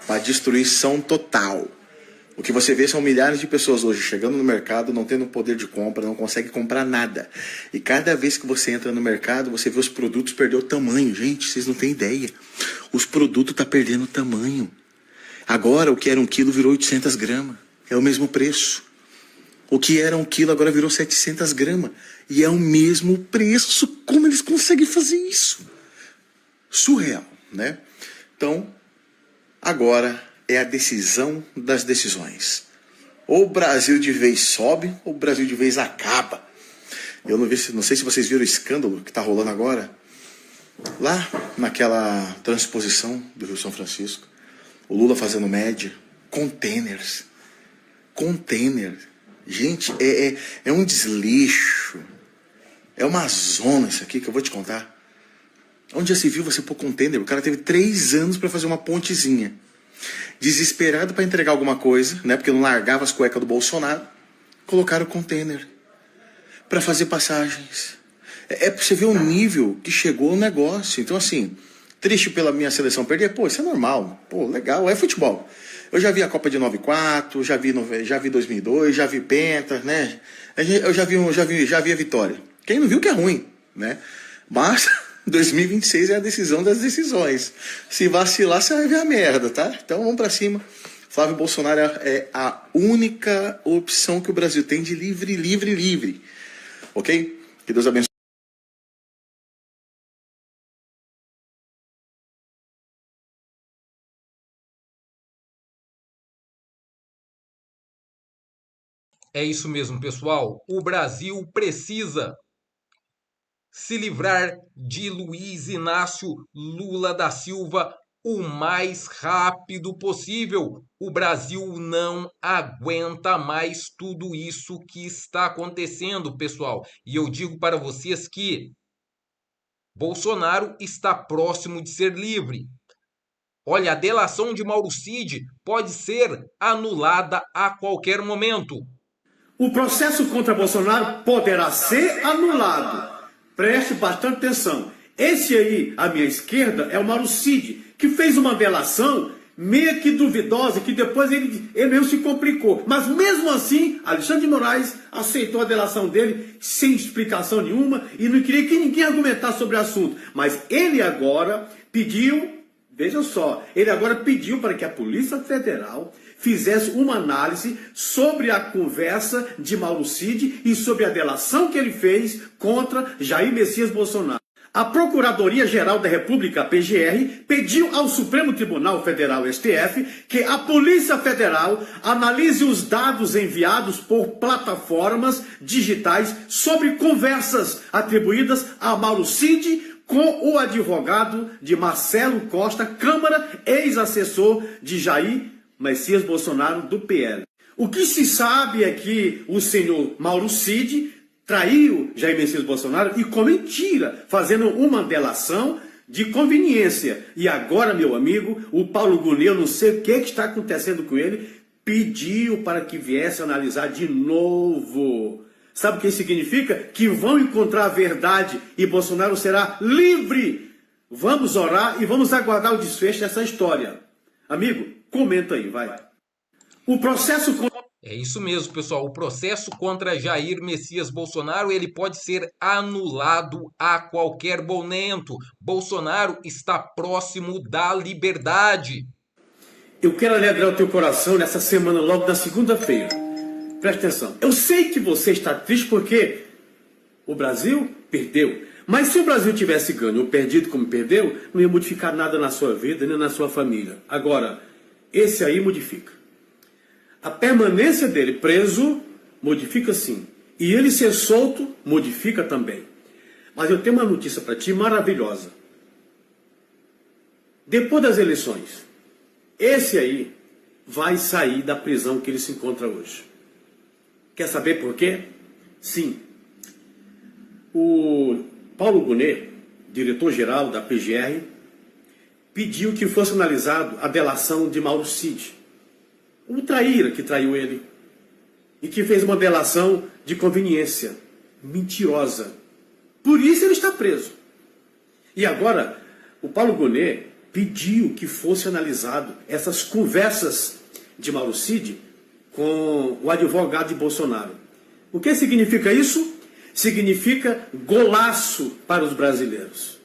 Para destruição total. O que você vê são milhares de pessoas hoje chegando no mercado, não tendo poder de compra, não consegue comprar nada. E cada vez que você entra no mercado, você vê os produtos perder o tamanho. Gente, vocês não têm ideia. Os produtos estão perdendo tamanho. Agora, o que era 1 quilo virou 800 gramas. É o mesmo preço. O que era 1 quilo agora virou 700 gramas. E é o mesmo preço. Como eles conseguem fazer isso? Surreal, né? Então, agora é a decisão das decisões. Ou o Brasil de vez sobe, ou o Brasil de vez acaba. Eu não sei se vocês viram o escândalo que está rolando agora. Lá naquela transposição do Rio São Francisco. O Lula fazendo média. Containers. Gente, é um desleixo. É uma zona isso aqui que eu vou te contar. Onde já se viu você pôr container? O cara teve 3 anos para fazer uma pontezinha. Desesperado para entregar alguma coisa, né? Porque não largava as cuecas do Bolsonaro. Colocaram o container para fazer passagens. É para você ver o nível que chegou o negócio. Então, assim, triste pela minha seleção perder. Pô, isso é normal. Pô, legal, é futebol. Eu já vi a Copa de 94, já vi 2002, já vi Penta, né? Eu já vi a vitória. Quem não viu que é ruim, né? Mas 2026 é a decisão das decisões. Se vacilar, você vai ver a merda, tá? Então vamos pra cima. Flávio Bolsonaro é a única opção que o Brasil tem de livre. Ok? Que Deus abençoe. É isso mesmo, pessoal. O Brasil precisa se livrar de Luiz Inácio Lula da Silva o mais rápido possível. O Brasil não aguenta mais tudo isso que está acontecendo, pessoal. E eu digo para vocês que Bolsonaro está próximo de ser livre. Olha, a delação de Mauro Cid pode ser anulada a qualquer momento. O processo contra Bolsonaro poderá ser anulado. Preste bastante atenção. Esse aí, à minha esquerda, é o Mauro Cid, que fez uma delação meio que duvidosa, que depois ele mesmo se complicou. Mas mesmo assim, Alexandre de Moraes aceitou a delação dele sem explicação nenhuma e não queria que ninguém argumentasse sobre o assunto. Mas ele agora pediu, veja só, ele agora pediu para que a Polícia Federal fizesse uma análise sobre a conversa de Mauro Cid e sobre a delação que ele fez contra Jair Messias Bolsonaro. A Procuradoria-Geral da República, a PGR, pediu ao Supremo Tribunal Federal, STF, que a Polícia Federal analise os dados enviados por plataformas digitais sobre conversas atribuídas a Mauro Cid com o advogado de Marcelo Costa Câmara, ex-assessor de Jair Messias Bolsonaro, do PL. O que se sabe é que o senhor Mauro Cid traiu Jair Messias Bolsonaro e com mentira, fazendo uma delação de conveniência. E agora, meu amigo, o Paulo Gonet, eu não sei o que está acontecendo com ele, pediu para que viesse analisar de novo. Sabe o que significa? Que vão encontrar a verdade e Bolsonaro será livre. Vamos orar e vamos aguardar o desfecho dessa história. Amigo, comenta aí, vai. O processo... É isso mesmo, pessoal. O processo contra Jair Messias Bolsonaro, ele pode ser anulado a qualquer momento. Bolsonaro está próximo da liberdade. Eu quero alegrar o teu coração nessa semana, logo na segunda-feira. Presta atenção. Eu sei que você está triste porque o Brasil perdeu. Mas se o Brasil tivesse ganho ou perdido como perdeu, não ia modificar nada na sua vida nem na sua família. Agora, esse aí modifica. A permanência dele preso modifica sim. E ele ser solto modifica também. Mas eu tenho uma notícia para ti maravilhosa. Depois das eleições, esse aí vai sair da prisão que ele se encontra hoje. Quer saber por quê? Sim. O Paulo Gonet, diretor-geral da PGR, pediu que fosse analisado a delação de Mauro Cid, o traíra que traiu ele e que fez uma delação de conveniência mentirosa. Por isso ele está preso. E agora, o Paulo Gonet pediu que fosse analisado essas conversas de Mauro Cid com o advogado de Bolsonaro. O que significa isso? Significa golaço para os brasileiros.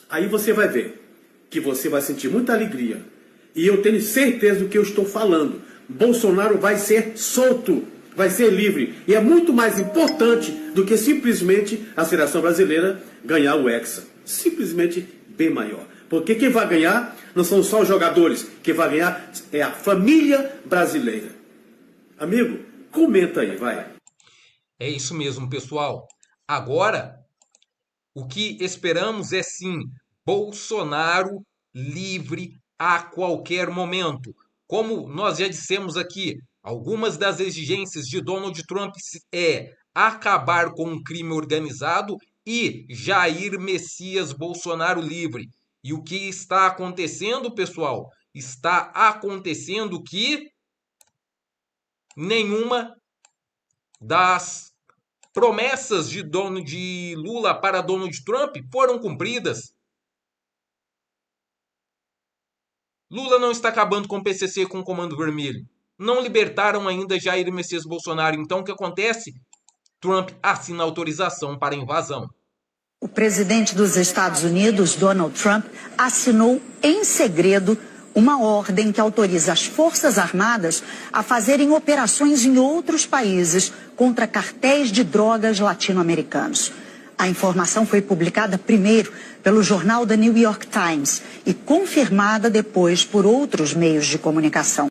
Aí você vai ver que você vai sentir muita alegria. E eu tenho certeza do que eu estou falando. Bolsonaro vai ser solto, vai ser livre. E é muito mais importante do que simplesmente a seleção brasileira ganhar o Hexa. Simplesmente bem maior. Porque quem vai ganhar não são só os jogadores. Quem vai ganhar é a família brasileira. Amigo, comenta aí, vai. É isso mesmo, pessoal. Agora, o que esperamos é sim, Bolsonaro livre a qualquer momento. Como nós já dissemos aqui, algumas das exigências de Donald Trump é acabar com o crime organizado e Jair Messias Bolsonaro livre. E o que está acontecendo, pessoal? Está acontecendo que nenhuma das promessas de Lula para Donald Trump foram cumpridas. Lula não está acabando com o PCC e com o Comando Vermelho. Não libertaram ainda Jair Messias Bolsonaro. Então o que acontece? Trump assina autorização para a invasão. O presidente dos Estados Unidos, Donald Trump, assinou em segredo uma ordem que autoriza as Forças Armadas a fazerem operações em outros países contra cartéis de drogas latino-americanos. A informação foi publicada primeiro pelo jornal The New York Times e confirmada depois por outros meios de comunicação.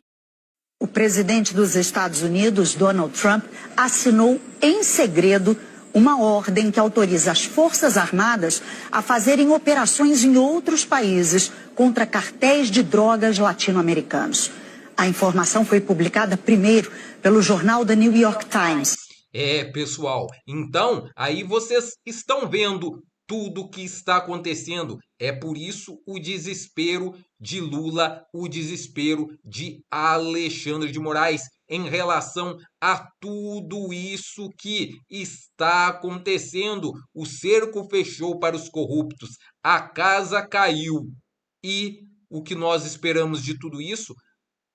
O presidente dos Estados Unidos, Donald Trump, assinou em segredo uma ordem que autoriza as Forças Armadas a fazerem operações em outros países contra cartéis de drogas latino-americanos. A informação foi publicada primeiro pelo jornal The New York Times. Pessoal, então aí vocês estão vendo tudo o que está acontecendo. É por isso o desespero de Lula, o desespero de Alexandre de Moraes em relação a tudo isso que está acontecendo. O cerco fechou para os corruptos, a casa caiu. E o que nós esperamos de tudo isso?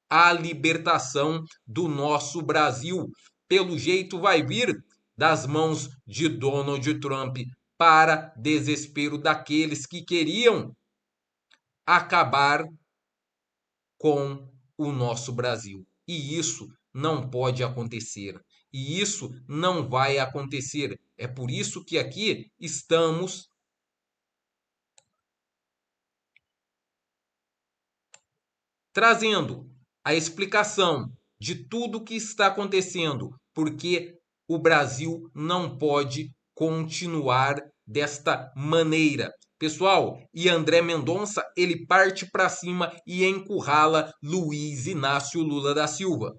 A libertação do nosso Brasil. Pelo jeito vai vir das mãos de Donald Trump, para desespero daqueles que queriam acabar com o nosso Brasil. E isso não pode acontecer. E isso não vai acontecer. É por isso que aqui estamos trazendo a explicação de tudo que está acontecendo, porque o Brasil não pode continuar desta maneira. Pessoal, e André Mendonça, ele parte para cima e encurrala Luiz Inácio Lula da Silva.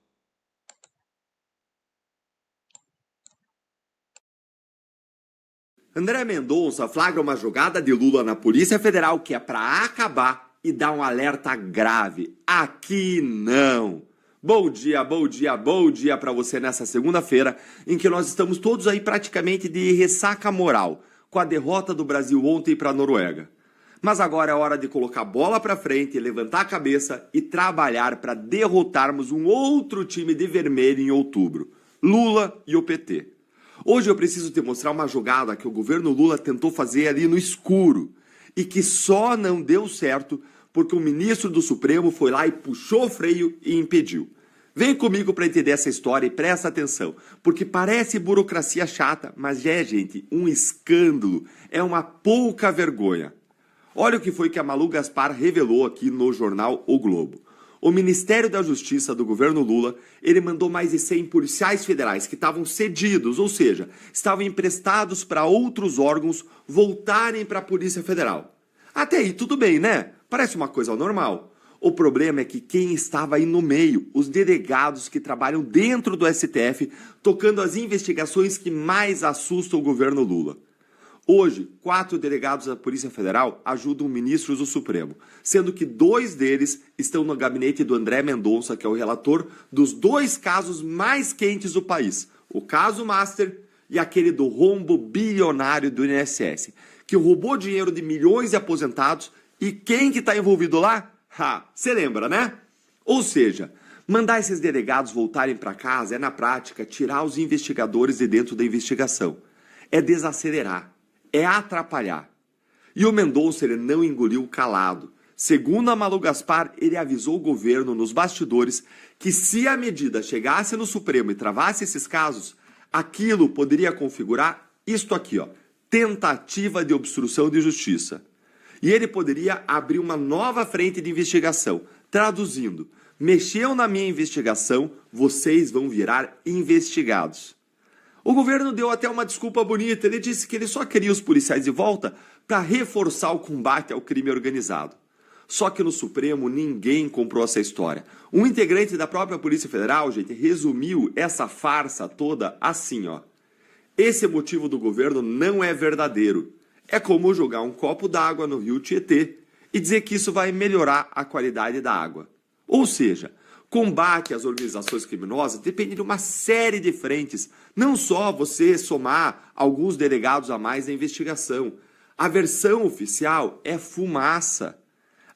André Mendonça flagra uma jogada de Lula na Polícia Federal que é para acabar e dar um alerta grave. Aqui não! Bom dia, bom dia, bom dia para você nessa segunda-feira, em que nós estamos todos aí praticamente de ressaca moral, com a derrota do Brasil ontem para a Noruega. Mas agora é hora de colocar a bola para frente, levantar a cabeça e trabalhar para derrotarmos um outro time de vermelho em outubro, Lula e o PT. Hoje eu preciso te mostrar uma jogada que o governo Lula tentou fazer ali no escuro e que só não deu certo porque o ministro do Supremo foi lá e puxou o freio e impediu. Vem comigo para entender essa história e presta atenção, porque parece burocracia chata, mas é, gente, um escândalo, é uma pouca vergonha. Olha o que foi que a Malu Gaspar revelou aqui no jornal O Globo. O Ministério da Justiça do governo Lula, ele mandou mais de 100 policiais federais que estavam cedidos, ou seja, estavam emprestados para outros órgãos voltarem para a Polícia Federal. Até aí tudo bem, né? Parece uma coisa normal. O problema é que quem estava aí no meio, os delegados que trabalham dentro do STF, tocando as investigações que mais assustam o governo Lula. Hoje, 4 delegados da Polícia Federal ajudam ministros do Supremo, sendo que 2 deles estão no gabinete do André Mendonça, que é o relator dos 2 casos mais quentes do país, o caso Master e aquele do rombo bilionário do INSS, que roubou dinheiro de milhões de aposentados. E quem que está envolvido lá? Você lembra, né? Ou seja, mandar esses delegados voltarem para casa é, na prática, tirar os investigadores de dentro da investigação. É desacelerar, é atrapalhar. E o Mendonça, ele não engoliu calado. Segundo a Malu Gaspar, ele avisou o governo nos bastidores que se a medida chegasse no Supremo e travasse esses casos, aquilo poderia configurar isto aqui, ó, tentativa de obstrução de justiça. E ele poderia abrir uma nova frente de investigação, traduzindo, mexeu na minha investigação, vocês vão virar investigados. O governo deu até uma desculpa bonita, ele disse que ele só queria os policiais de volta para reforçar o combate ao crime organizado. Só que no Supremo ninguém comprou essa história. Um integrante da própria Polícia Federal, gente, resumiu essa farsa toda assim, ó. Esse motivo do governo não é verdadeiro. É como jogar um copo d'água no rio Tietê e dizer que isso vai melhorar a qualidade da água. Ou seja, combate às organizações criminosas depende de uma série de frentes, não só você somar alguns delegados a mais na investigação. A versão oficial é fumaça.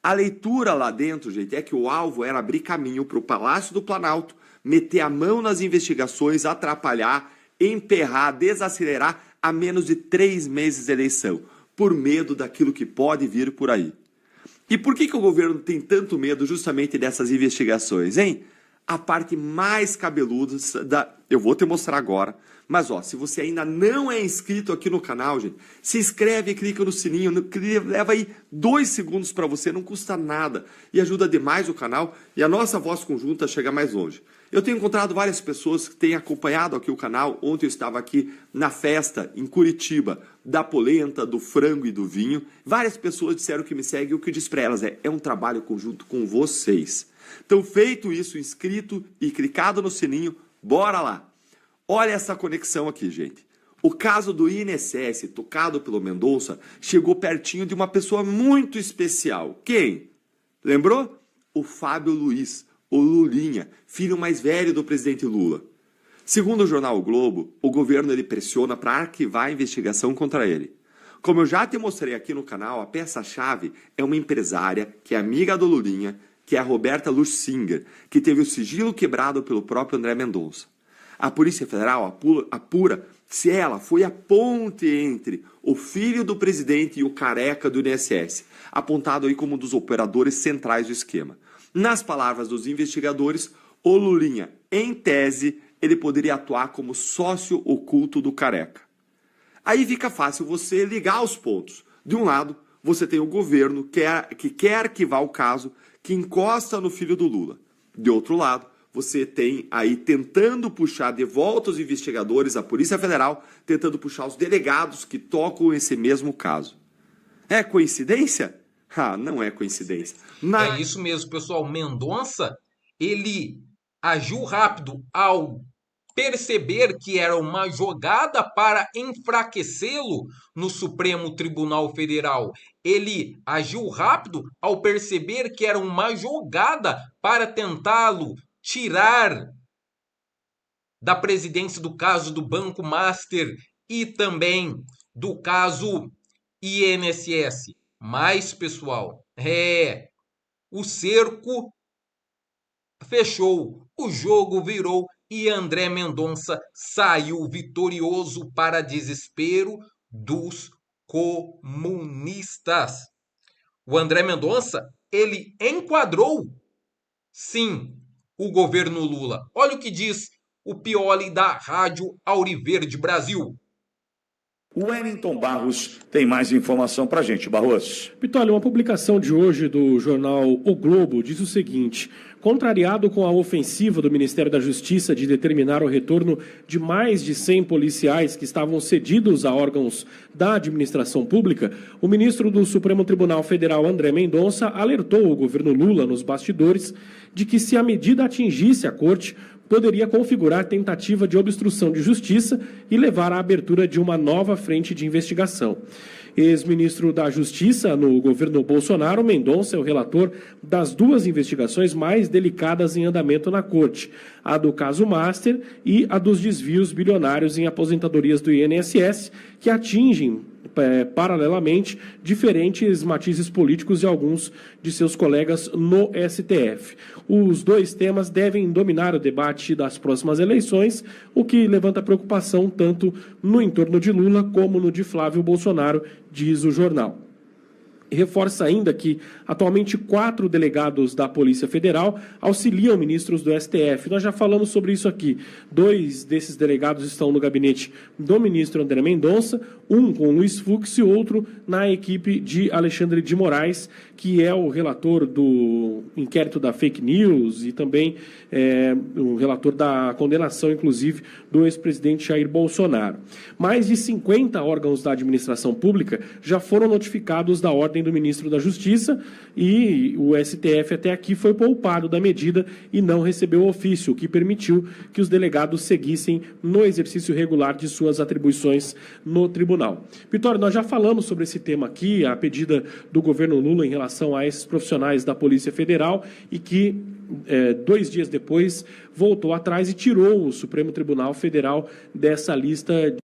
A leitura lá dentro, gente, é que o alvo era abrir caminho para o Palácio do Planalto, meter a mão nas investigações, atrapalhar, emperrar, desacelerar a menos de 3 meses de eleição, por medo daquilo que pode vir por aí. E por que o governo tem tanto medo justamente dessas investigações, hein? A parte mais cabeluda eu vou te mostrar agora, mas ó, se você ainda não é inscrito aqui no canal, gente, se inscreve e clica no sininho, leva aí 2 segundos para você, não custa nada e ajuda demais o canal e a nossa voz conjunta a chegar mais longe. Eu tenho encontrado várias pessoas que têm acompanhado aqui o canal. Ontem eu estava aqui na festa em Curitiba, da polenta, do frango e do vinho. Várias pessoas disseram que me seguem e o que eu disse para elas é um trabalho conjunto com vocês. Então, feito isso, inscrito e clicado no sininho, bora lá. Olha essa conexão aqui, gente. O caso do INSS, tocado pelo Mendonça, chegou pertinho de uma pessoa muito especial. Quem? Lembrou? O Fábio Luiz, o Lulinha, filho mais velho do presidente Lula. Segundo o jornal O Globo, o governo ele pressiona para arquivar a investigação contra ele. Como eu já te mostrei aqui no canal, a peça-chave é uma empresária que é amiga do Lulinha, que é a Roberta Lussinger, que teve o sigilo quebrado pelo próprio André Mendonça. A Polícia Federal apura se ela foi a ponte entre o filho do presidente e o careca do INSS, apontado aí como um dos operadores centrais do esquema. Nas palavras dos investigadores, o Lulinha, em tese, ele poderia atuar como sócio oculto do careca. Aí fica fácil você ligar os pontos. De um lado, você tem o governo que quer arquivar o caso, que encosta no filho do Lula. De outro lado, você tem aí tentando puxar de volta os investigadores, a Polícia Federal, tentando puxar os delegados que tocam esse mesmo caso. É coincidência? Ah, não é coincidência. É isso mesmo, pessoal. Mendonça, ele agiu rápido ao perceber que era uma jogada para enfraquecê-lo no Supremo Tribunal Federal. Ele agiu rápido ao perceber que era uma jogada para tentá-lo tirar da presidência do caso do Banco Master e também do caso INSS. Mas, pessoal, o cerco fechou, o jogo virou e André Mendonça saiu vitorioso para desespero dos comunistas. O André Mendonça, ele enquadrou, sim, o governo Lula. Olha o que diz o Pioli da Rádio Auriverde Brasil. O Wellington Barros tem mais informação para a gente. Barros. Pitório, uma publicação de hoje do jornal O Globo diz o seguinte: contrariado com a ofensiva do Ministério da Justiça de determinar o retorno de mais de 100 policiais que estavam cedidos a órgãos da administração pública, o ministro do Supremo Tribunal Federal, André Mendonça, alertou o governo Lula nos bastidores de que, se a medida atingisse a corte, poderia configurar tentativa de obstrução de justiça e levar à abertura de uma nova frente de investigação. Ex-ministro da Justiça no governo Bolsonaro, Mendonça é o relator das duas investigações mais delicadas em andamento na corte, a do caso Master e a dos desvios bilionários em aposentadorias do INSS, que atingem paralelamente diferentes matizes políticos de alguns de seus colegas no STF. Os dois temas devem dominar o debate das próximas eleições, o que levanta preocupação tanto no entorno de Lula como no de Flávio Bolsonaro, diz o jornal. Reforça ainda que, atualmente, 4 delegados da Polícia Federal auxiliam ministros do STF. Nós já falamos sobre isso aqui. 2 desses delegados estão no gabinete do ministro André Mendonça, um com Luiz Fux e outro na equipe de Alexandre de Moraes, que é o relator do inquérito da fake news e também o relator da condenação, inclusive, do ex-presidente Jair Bolsonaro. Mais de 50 órgãos da administração pública já foram notificados da ordem do ministro da Justiça e o STF até aqui foi poupado da medida e não recebeu ofício, o que permitiu que os delegados seguissem no exercício regular de suas atribuições no tribunal. Vitório, nós já falamos sobre esse tema aqui, a pedida do governo Lula em relação a esses profissionais da Polícia Federal e que 2 dias depois voltou atrás e tirou o Supremo Tribunal Federal dessa lista.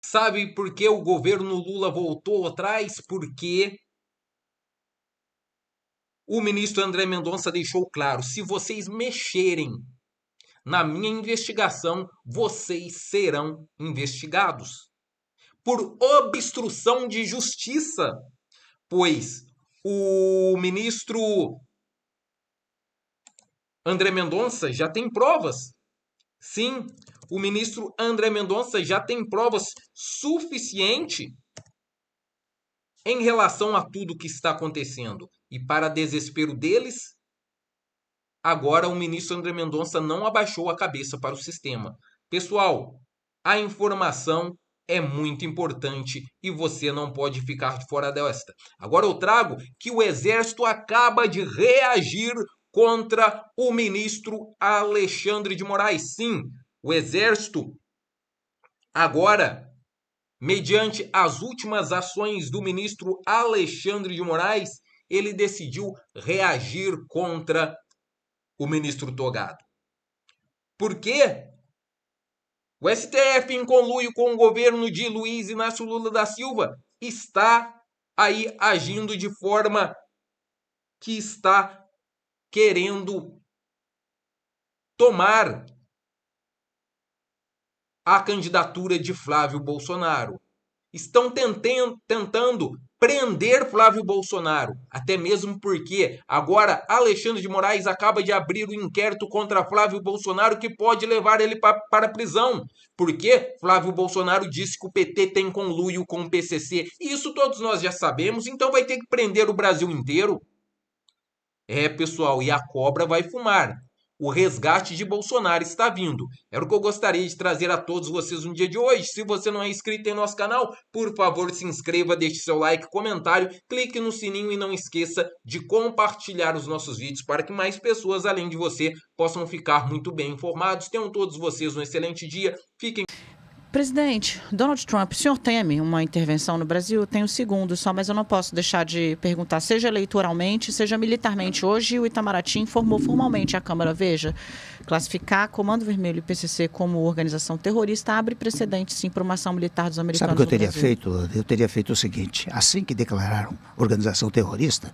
Sabe por que o governo Lula voltou atrás? Porque o ministro André Mendonça deixou claro: se vocês mexerem na minha investigação, vocês serão investigados por obstrução de justiça, pois o ministro André Mendonça já tem provas. Sim, o ministro André Mendonça já tem provas suficientes em relação a tudo que está acontecendo. E para desespero deles, agora o ministro André Mendonça não abaixou a cabeça para o sistema. Pessoal, a informação é muito importante e você não pode ficar de fora desta. Agora eu trago que o Exército acaba de reagir contra o ministro Alexandre de Moraes. Sim, o Exército Agora, mediante as últimas ações do ministro Alexandre de Moraes, ele decidiu reagir contra o ministro togado. Por quê? O STF, em conluio com o governo de Luiz Inácio Lula da Silva, está aí agindo de forma que está querendo tomar a candidatura de Flávio Bolsonaro. Estão tentando prender Flávio Bolsonaro, até mesmo porque agora Alexandre de Moraes acaba de abrir um inquérito contra Flávio Bolsonaro que pode levar ele para a prisão, porque Flávio Bolsonaro disse que o PT tem conluio com o PCC. Isso todos nós já sabemos, então vai ter que prender o Brasil inteiro. Pessoal, e a cobra vai fumar. O resgate de Bolsonaro está vindo. Era o que eu gostaria de trazer a todos vocês no dia de hoje. Se você não é inscrito em nosso canal, por favor se inscreva, deixe seu like, comentário, clique no sininho e não esqueça de compartilhar os nossos vídeos para que mais pessoas, além de você, possam ficar muito bem informados. Tenham todos vocês um excelente dia. Fiquem... Presidente, Donald Trump, o senhor teme uma intervenção no Brasil? Tenho um segundo só, mas eu não posso deixar de perguntar, seja eleitoralmente, seja militarmente. Hoje o Itamaraty informou formalmente a Câmara, veja, classificar Comando Vermelho e PCC como organização terrorista abre precedente, sim, para uma ação militar dos americanos. Sabe o que eu teria feito? Eu teria feito o seguinte, assim que declararam organização terrorista,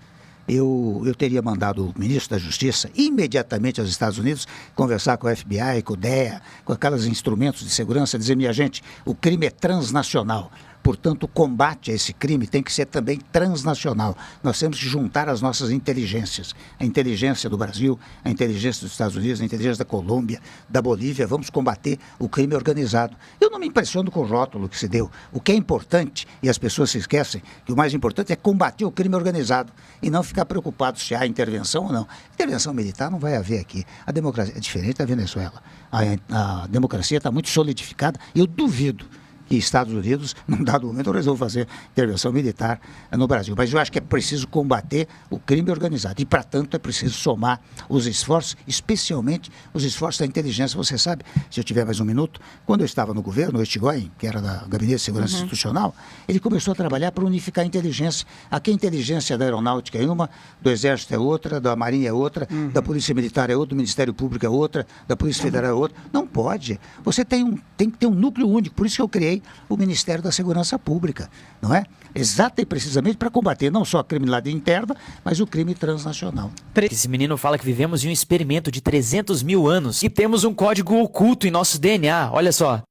eu teria mandado o ministro da Justiça imediatamente aos Estados Unidos conversar com o FBI, com o DEA, com aqueles instrumentos de segurança, dizer, minha gente, o crime é transnacional. Portanto, o combate a esse crime tem que ser também transnacional. Nós temos que juntar as nossas inteligências. A inteligência do Brasil, a inteligência dos Estados Unidos, a inteligência da Colômbia, da Bolívia. Vamos combater o crime organizado. Eu não me impressiono com o rótulo que se deu. O que é importante, e as pessoas se esquecem, que o mais importante é combater o crime organizado e não ficar preocupado se há intervenção ou não. Intervenção militar não vai haver aqui. A democracia é diferente da Venezuela. A democracia está muito solidificada e eu duvido que Estados Unidos, num dado momento, resolveu fazer intervenção militar no Brasil. Mas eu acho que é preciso combater o crime organizado. E, para tanto, é preciso somar os esforços, especialmente os esforços da inteligência. Você sabe, se eu tiver mais um minuto, quando eu estava no governo, o Estigoyen, que era da Gabinete de Segurança Institucional, ele começou a trabalhar para unificar a inteligência. Aqui a inteligência da Aeronáutica é uma, do Exército é outra, da Marinha é outra, da Polícia Militar é outra, do Ministério Público é outra, da Polícia Federal é outra. Não pode. Você tem que ter um núcleo único. Por isso que eu criei o Ministério da Segurança Pública, não é? Exata e precisamente para combater não só a criminalidade interna, mas o crime transnacional. Esse menino fala que vivemos em um experimento de 300 mil anos e temos um código oculto em nosso DNA, olha só.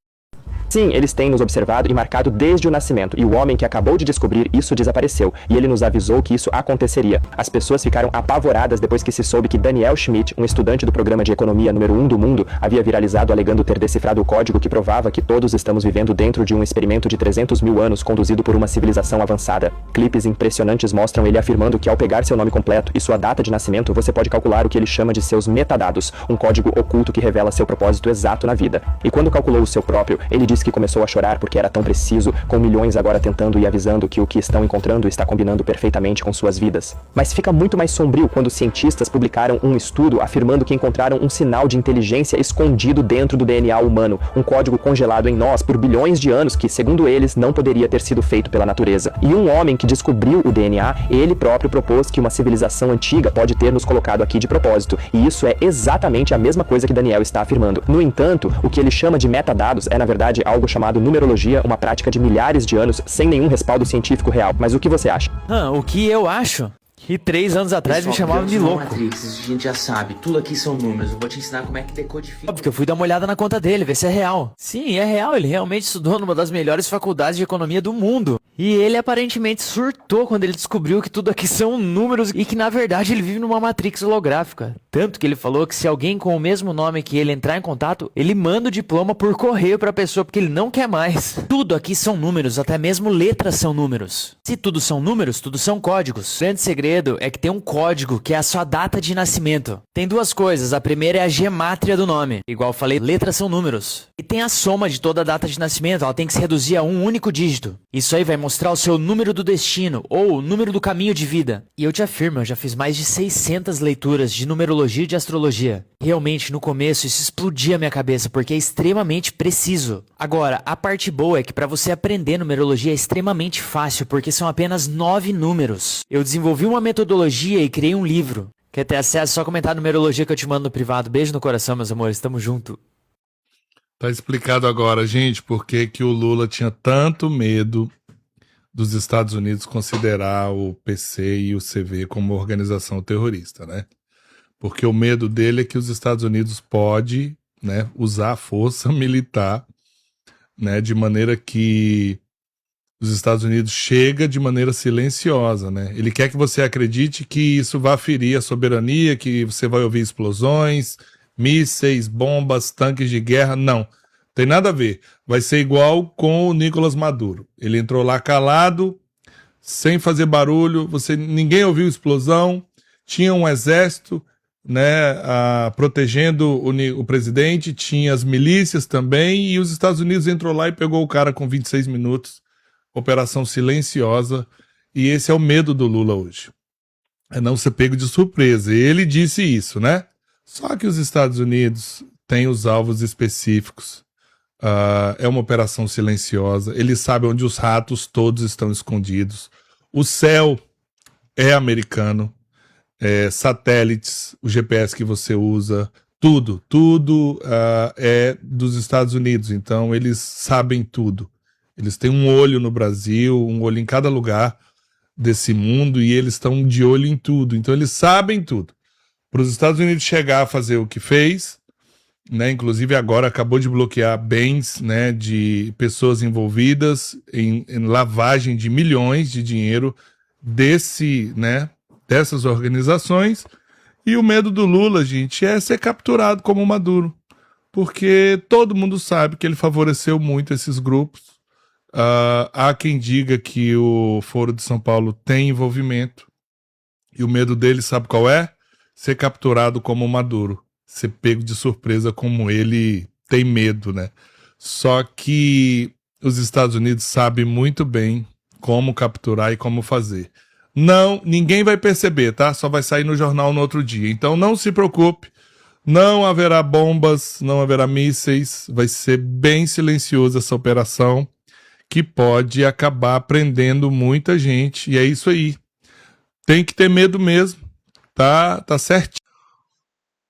Sim, eles têm nos observado e marcado desde o nascimento, e o homem que acabou de descobrir isso desapareceu, e ele nos avisou que isso aconteceria. As pessoas ficaram apavoradas depois que se soube que Daniel Schmidt, um estudante do programa de economia número 1 do mundo, havia viralizado alegando ter decifrado o código que provava que todos estamos vivendo dentro de um experimento de 300 mil anos conduzido por uma civilização avançada. Clipes impressionantes mostram ele afirmando que ao pegar seu nome completo e sua data de nascimento, você pode calcular o que ele chama de seus metadados, um código oculto que revela seu propósito exato na vida. E quando calculou o seu próprio, ele disse que começou a chorar porque era tão preciso, com milhões agora tentando e avisando que o que estão encontrando está combinando perfeitamente com suas vidas. Mas fica muito mais sombrio quando cientistas publicaram um estudo afirmando que encontraram um sinal de inteligência escondido dentro do DNA humano, um código congelado em nós por bilhões de anos que, segundo eles, não poderia ter sido feito pela natureza. E um homem que descobriu o DNA, ele próprio propôs que uma civilização antiga pode ter nos colocado aqui de propósito. E isso é exatamente a mesma coisa que Daniel está afirmando. No entanto, o que ele chama de metadados é, na verdade, algo chamado numerologia, uma prática de milhares de anos sem nenhum respaldo científico real. Mas o que você acha? O que eu acho? Que 3 anos atrás me chamavam de louco. Matrix, a gente já sabe, tudo aqui são números. Eu vou te ensinar como é que decodifica. Óbvio que eu fui dar uma olhada na conta dele, ver se é real. Sim, é real, ele realmente estudou numa das melhores faculdades de economia do mundo. E ele aparentemente surtou quando ele descobriu que tudo aqui são números e que na verdade ele vive numa Matrix holográfica. Tanto que ele falou que se alguém com o mesmo nome que ele entrar em contato, ele manda o diploma por correio pra pessoa porque ele não quer mais. Tudo aqui são números, até mesmo letras são números. Se tudo são números, tudo são códigos. O grande segredo é que tem um código que é a sua data de nascimento. Tem duas coisas, a primeira é a gemátria do nome. Igual eu falei, letras são números. E tem a soma de toda a data de nascimento, ela tem que se reduzir a um único dígito. Isso aí vai mostrar o seu número do destino, ou o número do caminho de vida. E eu te afirmo, eu já fiz mais de 600 leituras de numerologia numerologia e de astrologia. Realmente, no começo, isso explodia a minha cabeça, porque é extremamente preciso. Agora, a parte boa é que para você aprender numerologia é extremamente fácil, porque são apenas 9 números. Eu desenvolvi uma metodologia e criei um livro. Quer ter acesso? Só comentar a numerologia que eu te mando no privado. Beijo no coração, meus amores. Tamo junto. Tá explicado agora, gente, por que o Lula tinha tanto medo dos Estados Unidos considerar o PC e o CV como organização terrorista, né? Porque o medo dele é que os Estados Unidos pode, né, usar a força militar, né, de maneira que os Estados Unidos chega de maneira silenciosa, né? Ele quer que você acredite que isso vai ferir a soberania, que você vai ouvir explosões, mísseis, bombas, tanques de guerra. Não, tem nada a ver. Vai ser igual com o Nicolás Maduro. Ele entrou lá calado, sem fazer barulho, ninguém ouviu explosão, tinha um exército, né, protegendo o presidente, tinha as milícias também, e os Estados Unidos entrou lá e pegou o cara com 26 minutos. Operação silenciosa, e esse é o medo do Lula hoje. É não ser pego de surpresa. E ele disse isso, né? Só que os Estados Unidos têm os alvos específicos. É uma operação silenciosa. Ele sabe onde os ratos todos estão escondidos. O céu é americano. Satélites, o GPS que você usa, tudo é dos Estados Unidos. Então eles sabem tudo. Eles têm um olho no Brasil, um olho em cada lugar desse mundo, e eles estão de olho em tudo. Então eles sabem tudo. Para os Estados Unidos chegar a fazer o que fez, né, inclusive agora acabou de bloquear bens, né, de pessoas envolvidas em lavagem de milhões de dinheiro dessas organizações. E o medo do Lula, gente, é ser capturado como Maduro. Porque todo mundo sabe que ele favoreceu muito esses grupos. Há quem diga que o Foro de São Paulo tem envolvimento, e o medo dele, sabe qual é? Ser capturado como Maduro, ser pego de surpresa como ele tem medo, né? Só que os Estados Unidos sabem muito bem como capturar e como fazer. Não, ninguém vai perceber, tá? Só vai sair no jornal no outro dia. Então não se preocupe, não haverá bombas, não haverá mísseis, vai ser bem silenciosa essa operação, que pode acabar prendendo muita gente, e é isso aí. Tem que ter medo mesmo, tá certo.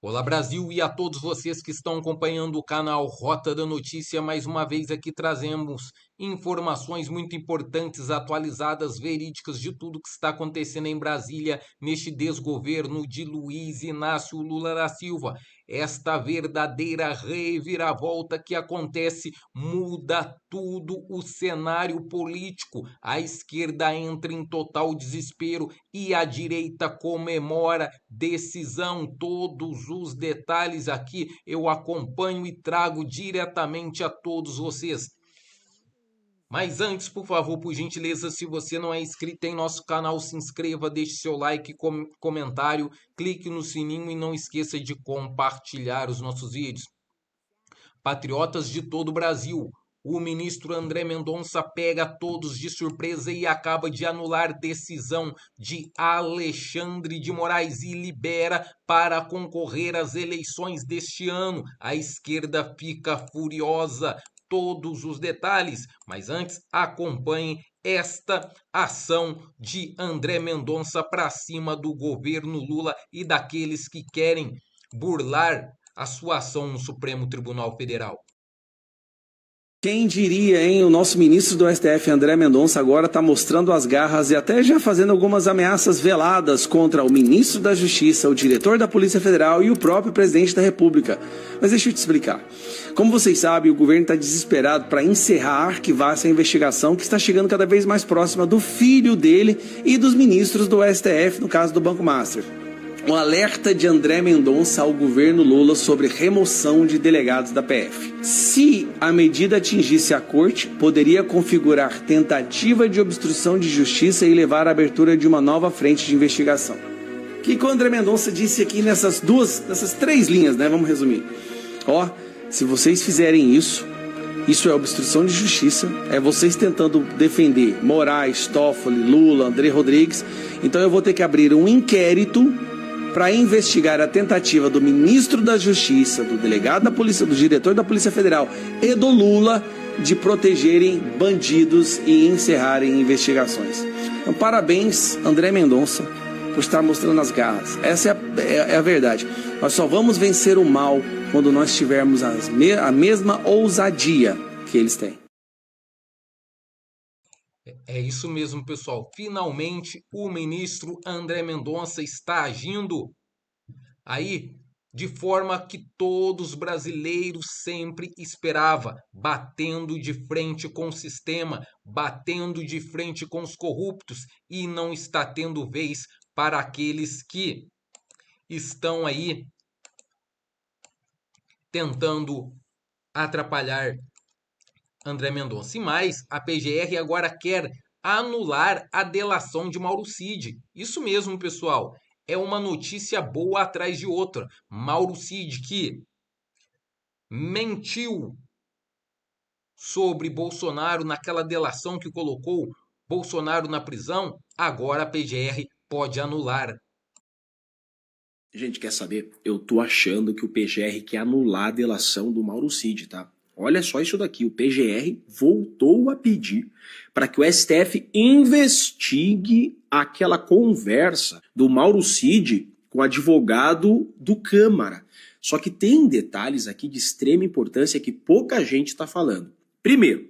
Olá Brasil, e a todos vocês que estão acompanhando o canal Rota da Notícia, mais uma vez aqui trazemos informações muito importantes, atualizadas, verídicas de tudo que está acontecendo em Brasília neste desgoverno de Luiz Inácio Lula da Silva. Esta verdadeira reviravolta que acontece muda tudo o cenário político. A esquerda entra em total desespero e a direita comemora decisão. Todos os detalhes aqui eu acompanho e trago diretamente a todos vocês. Mas antes, por favor, por gentileza, se você não é inscrito em nosso canal, se inscreva, deixe seu like, comentário, clique no sininho e não esqueça de compartilhar os nossos vídeos. Patriotas de todo o Brasil, o ministro André Mendonça pega todos de surpresa e acaba de anular decisão de Alexandre de Moraes e libera para concorrer às eleições deste ano. A esquerda fica furiosa. Todos os detalhes, mas antes acompanhe esta ação de André Mendonça para cima do governo Lula e daqueles que querem burlar a sua ação no Supremo Tribunal Federal. Quem diria, hein? O nosso ministro do STF, André Mendonça, agora está mostrando as garras e até já fazendo algumas ameaças veladas contra o ministro da Justiça, o diretor da Polícia Federal e o próprio presidente da República. Mas deixa eu te explicar. Como vocês sabem, o governo está desesperado para encerrar, arquivar essa investigação que está chegando cada vez mais próxima do filho dele e dos ministros do STF, no caso do Banco Master. Um alerta de André Mendonça ao governo Lula sobre remoção de delegados da PF. Se a medida atingisse a corte, poderia configurar tentativa de obstrução de justiça e levar à abertura de uma nova frente de investigação. O que o André Mendonça disse aqui nessas três linhas, né? Vamos resumir. Se vocês fizerem isso é obstrução de justiça, é vocês tentando defender Moraes, Toffoli, Lula, André Rodrigues, então eu vou ter que abrir um inquérito para investigar a tentativa do ministro da Justiça, do delegado da Polícia, do diretor da Polícia Federal e do Lula de protegerem bandidos e encerrarem investigações. Então, parabéns, André Mendonça, por estar mostrando as garras. Essa é a verdade. Nós só vamos vencer o mal quando nós tivermos a mesma ousadia que eles têm. É isso mesmo, pessoal. Finalmente, o ministro André Mendonça está agindo aí de forma que todos os brasileiros sempre esperavam, batendo de frente com o sistema, batendo de frente com os corruptos, e não está tendo vez para aqueles que estão aí tentando atrapalhar André Mendonça. E mais, a PGR agora quer anular a delação de Mauro Cid. Isso mesmo, pessoal. É uma notícia boa atrás de outra. Mauro Cid, que mentiu sobre Bolsonaro naquela delação que colocou Bolsonaro na prisão, agora a PGR pode anular. Gente, quer saber? Eu tô achando que o PGR quer anular a delação do Mauro Cid, tá? Olha só isso daqui, o PGR voltou a pedir para que o STF investigue aquela conversa do Mauro Cid com o advogado do Câmara. Só que tem detalhes aqui de extrema importância que pouca gente está falando. Primeiro,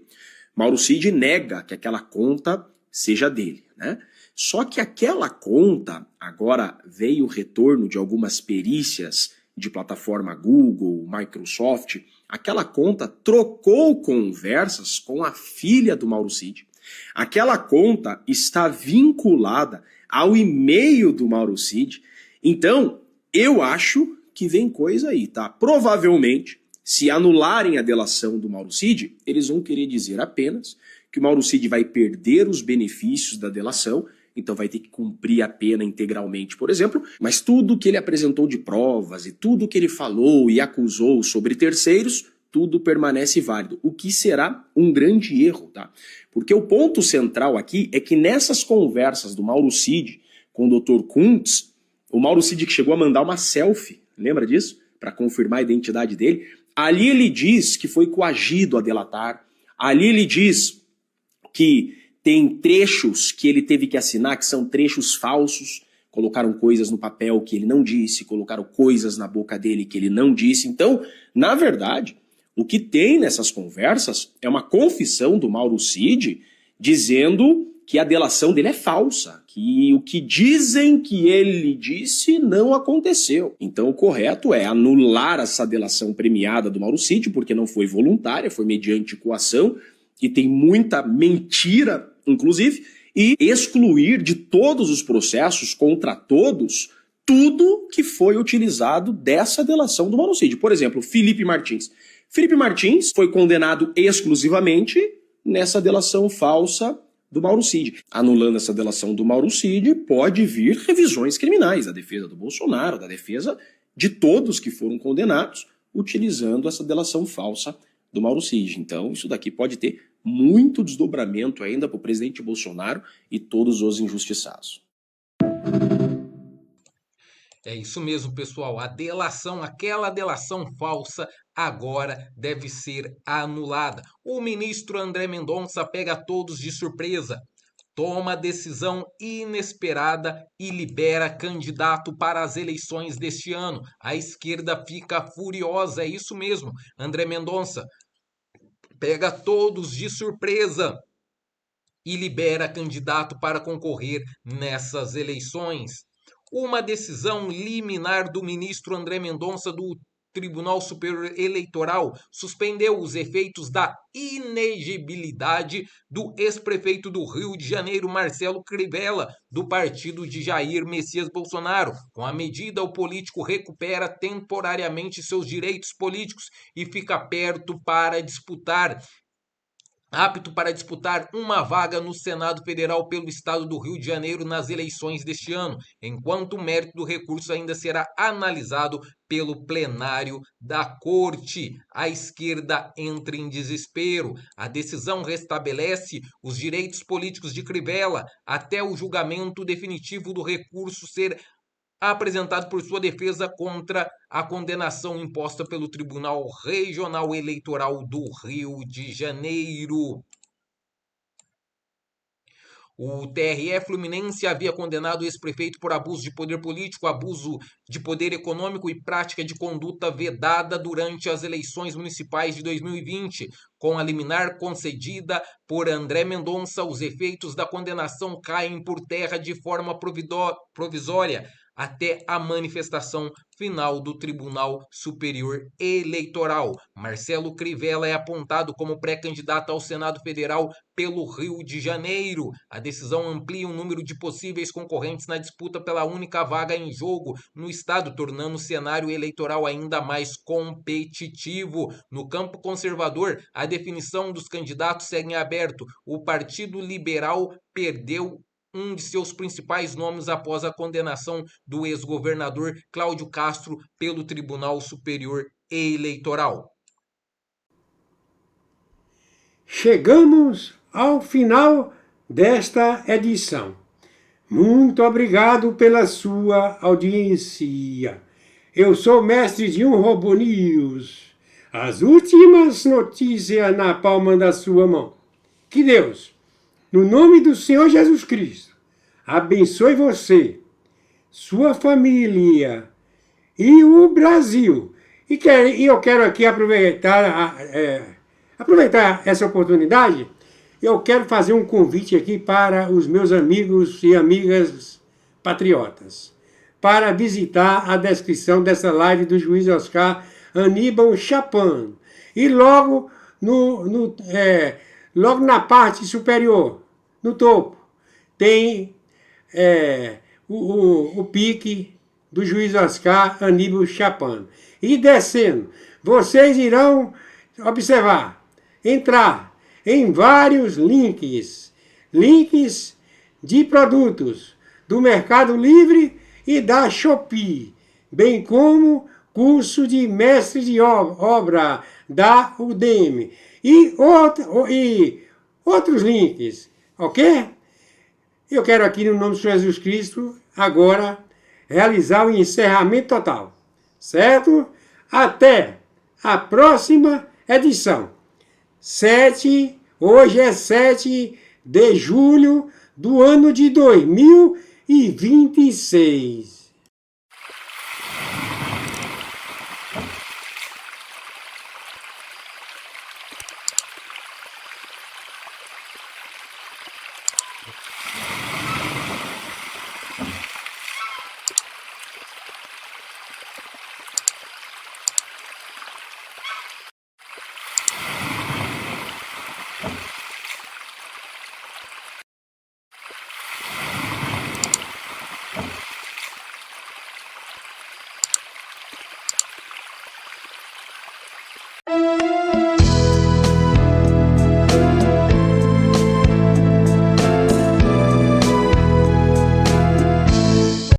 Mauro Cid nega que aquela conta seja dele, né? Só que aquela conta, agora veio o retorno de algumas perícias de plataforma Google, Microsoft, aquela conta trocou conversas com a filha do Mauro Cid. Aquela conta está vinculada ao e-mail do Mauro Cid. Então, eu acho que vem coisa aí, tá? Provavelmente, se anularem a delação do Mauro Cid, eles vão querer dizer apenas que o Mauro Cid vai perder os benefícios da delação, então vai ter que cumprir a pena integralmente, por exemplo, mas tudo que ele apresentou de provas e tudo que ele falou e acusou sobre terceiros, tudo permanece válido, o que será um grande erro, tá? Porque o ponto central aqui é que nessas conversas do Mauro Cid com o Dr. Kuntz, o Mauro Cid que chegou a mandar uma selfie, lembra disso? Para confirmar a identidade dele, ali ele diz que foi coagido a delatar, ali ele diz que tem trechos que ele teve que assinar, que são trechos falsos, colocaram coisas no papel que ele não disse, colocaram coisas na boca dele que ele não disse. Então, na verdade, o que tem nessas conversas é uma confissão do Mauro Cid dizendo que a delação dele é falsa, que o que dizem que ele disse não aconteceu. Então o correto é anular essa delação premiada do Mauro Cid, porque não foi voluntária, foi mediante coação, e tem muita mentira, inclusive, e excluir de todos os processos contra todos tudo que foi utilizado dessa delação do Mauro Cid. Por exemplo, Felipe Martins. Felipe Martins foi condenado exclusivamente nessa delação falsa do Mauro Cid. Anulando essa delação do Mauro Cid, pode vir revisões criminais da defesa do Bolsonaro, da defesa de todos que foram condenados, utilizando essa delação falsa do Mauro Cid. Então, isso daqui pode ter muito desdobramento ainda para o presidente Bolsonaro e todos os injustiçados. É isso mesmo, pessoal. A delação, aquela delação falsa, agora deve ser anulada. O ministro André Mendonça pega todos de surpresa, toma decisão inesperada e libera candidato para as eleições deste ano. A esquerda fica furiosa, é isso mesmo. André Mendonça pega todos de surpresa e libera candidato para concorrer nessas eleições. Uma decisão liminar do ministro André Mendonça do Tribunal Superior Eleitoral suspendeu os efeitos da inegibilidade do ex-prefeito do Rio de Janeiro, Marcelo Crivella, do partido de Jair Messias Bolsonaro. Com a medida, o político recupera temporariamente seus direitos políticos e fica apto para disputar uma vaga no Senado Federal pelo Estado do Rio de Janeiro nas eleições deste ano, enquanto o mérito do recurso ainda será analisado pelo plenário da Corte. A esquerda entra em desespero. A decisão restabelece os direitos políticos de Crivella até o julgamento definitivo do recurso ser apresentado por sua defesa contra a condenação imposta pelo Tribunal Regional Eleitoral do Rio de Janeiro. O TRE Fluminense havia condenado o ex-prefeito por abuso de poder político, abuso de poder econômico e prática de conduta vedada durante as eleições municipais de 2020. Com a liminar concedida por André Mendonça, os efeitos da condenação caem por terra de forma provisória até a manifestação final do Tribunal Superior Eleitoral. Marcelo Crivella é apontado como pré-candidato ao Senado Federal pelo Rio de Janeiro. A decisão amplia o número de possíveis concorrentes na disputa pela única vaga em jogo no estado, tornando o cenário eleitoral ainda mais competitivo. No campo conservador, a definição dos candidatos segue em aberto. O Partido Liberal perdeu um de seus principais nomes após a condenação do ex-governador Cláudio Castro pelo Tribunal Superior Eleitoral. Chegamos ao final desta edição. Muito obrigado pela sua audiência. Eu sou mestre de um Robô News. As últimas notícias na palma da sua mão. Que Deus, no nome do Senhor Jesus Cristo, abençoe você, sua família e o Brasil. E eu quero aqui aproveitar essa oportunidade. Eu quero fazer um convite aqui para os meus amigos e amigas patriotas, para visitar a descrição dessa live do juiz Oscar Aníbal Chapin. E logo na parte superior, no topo, tem o pique do juiz Oscar Aníbal Chapin. E descendo, vocês irão observar, entrar em vários links de produtos do Mercado Livre e da Shopee, bem como curso de mestre de obra da Udemy e outros links, ok? Eu quero aqui, no nome de Jesus Cristo, agora realizar o encerramento total, certo? Até a próxima edição. Hoje é 7 de julho do ano de 2026.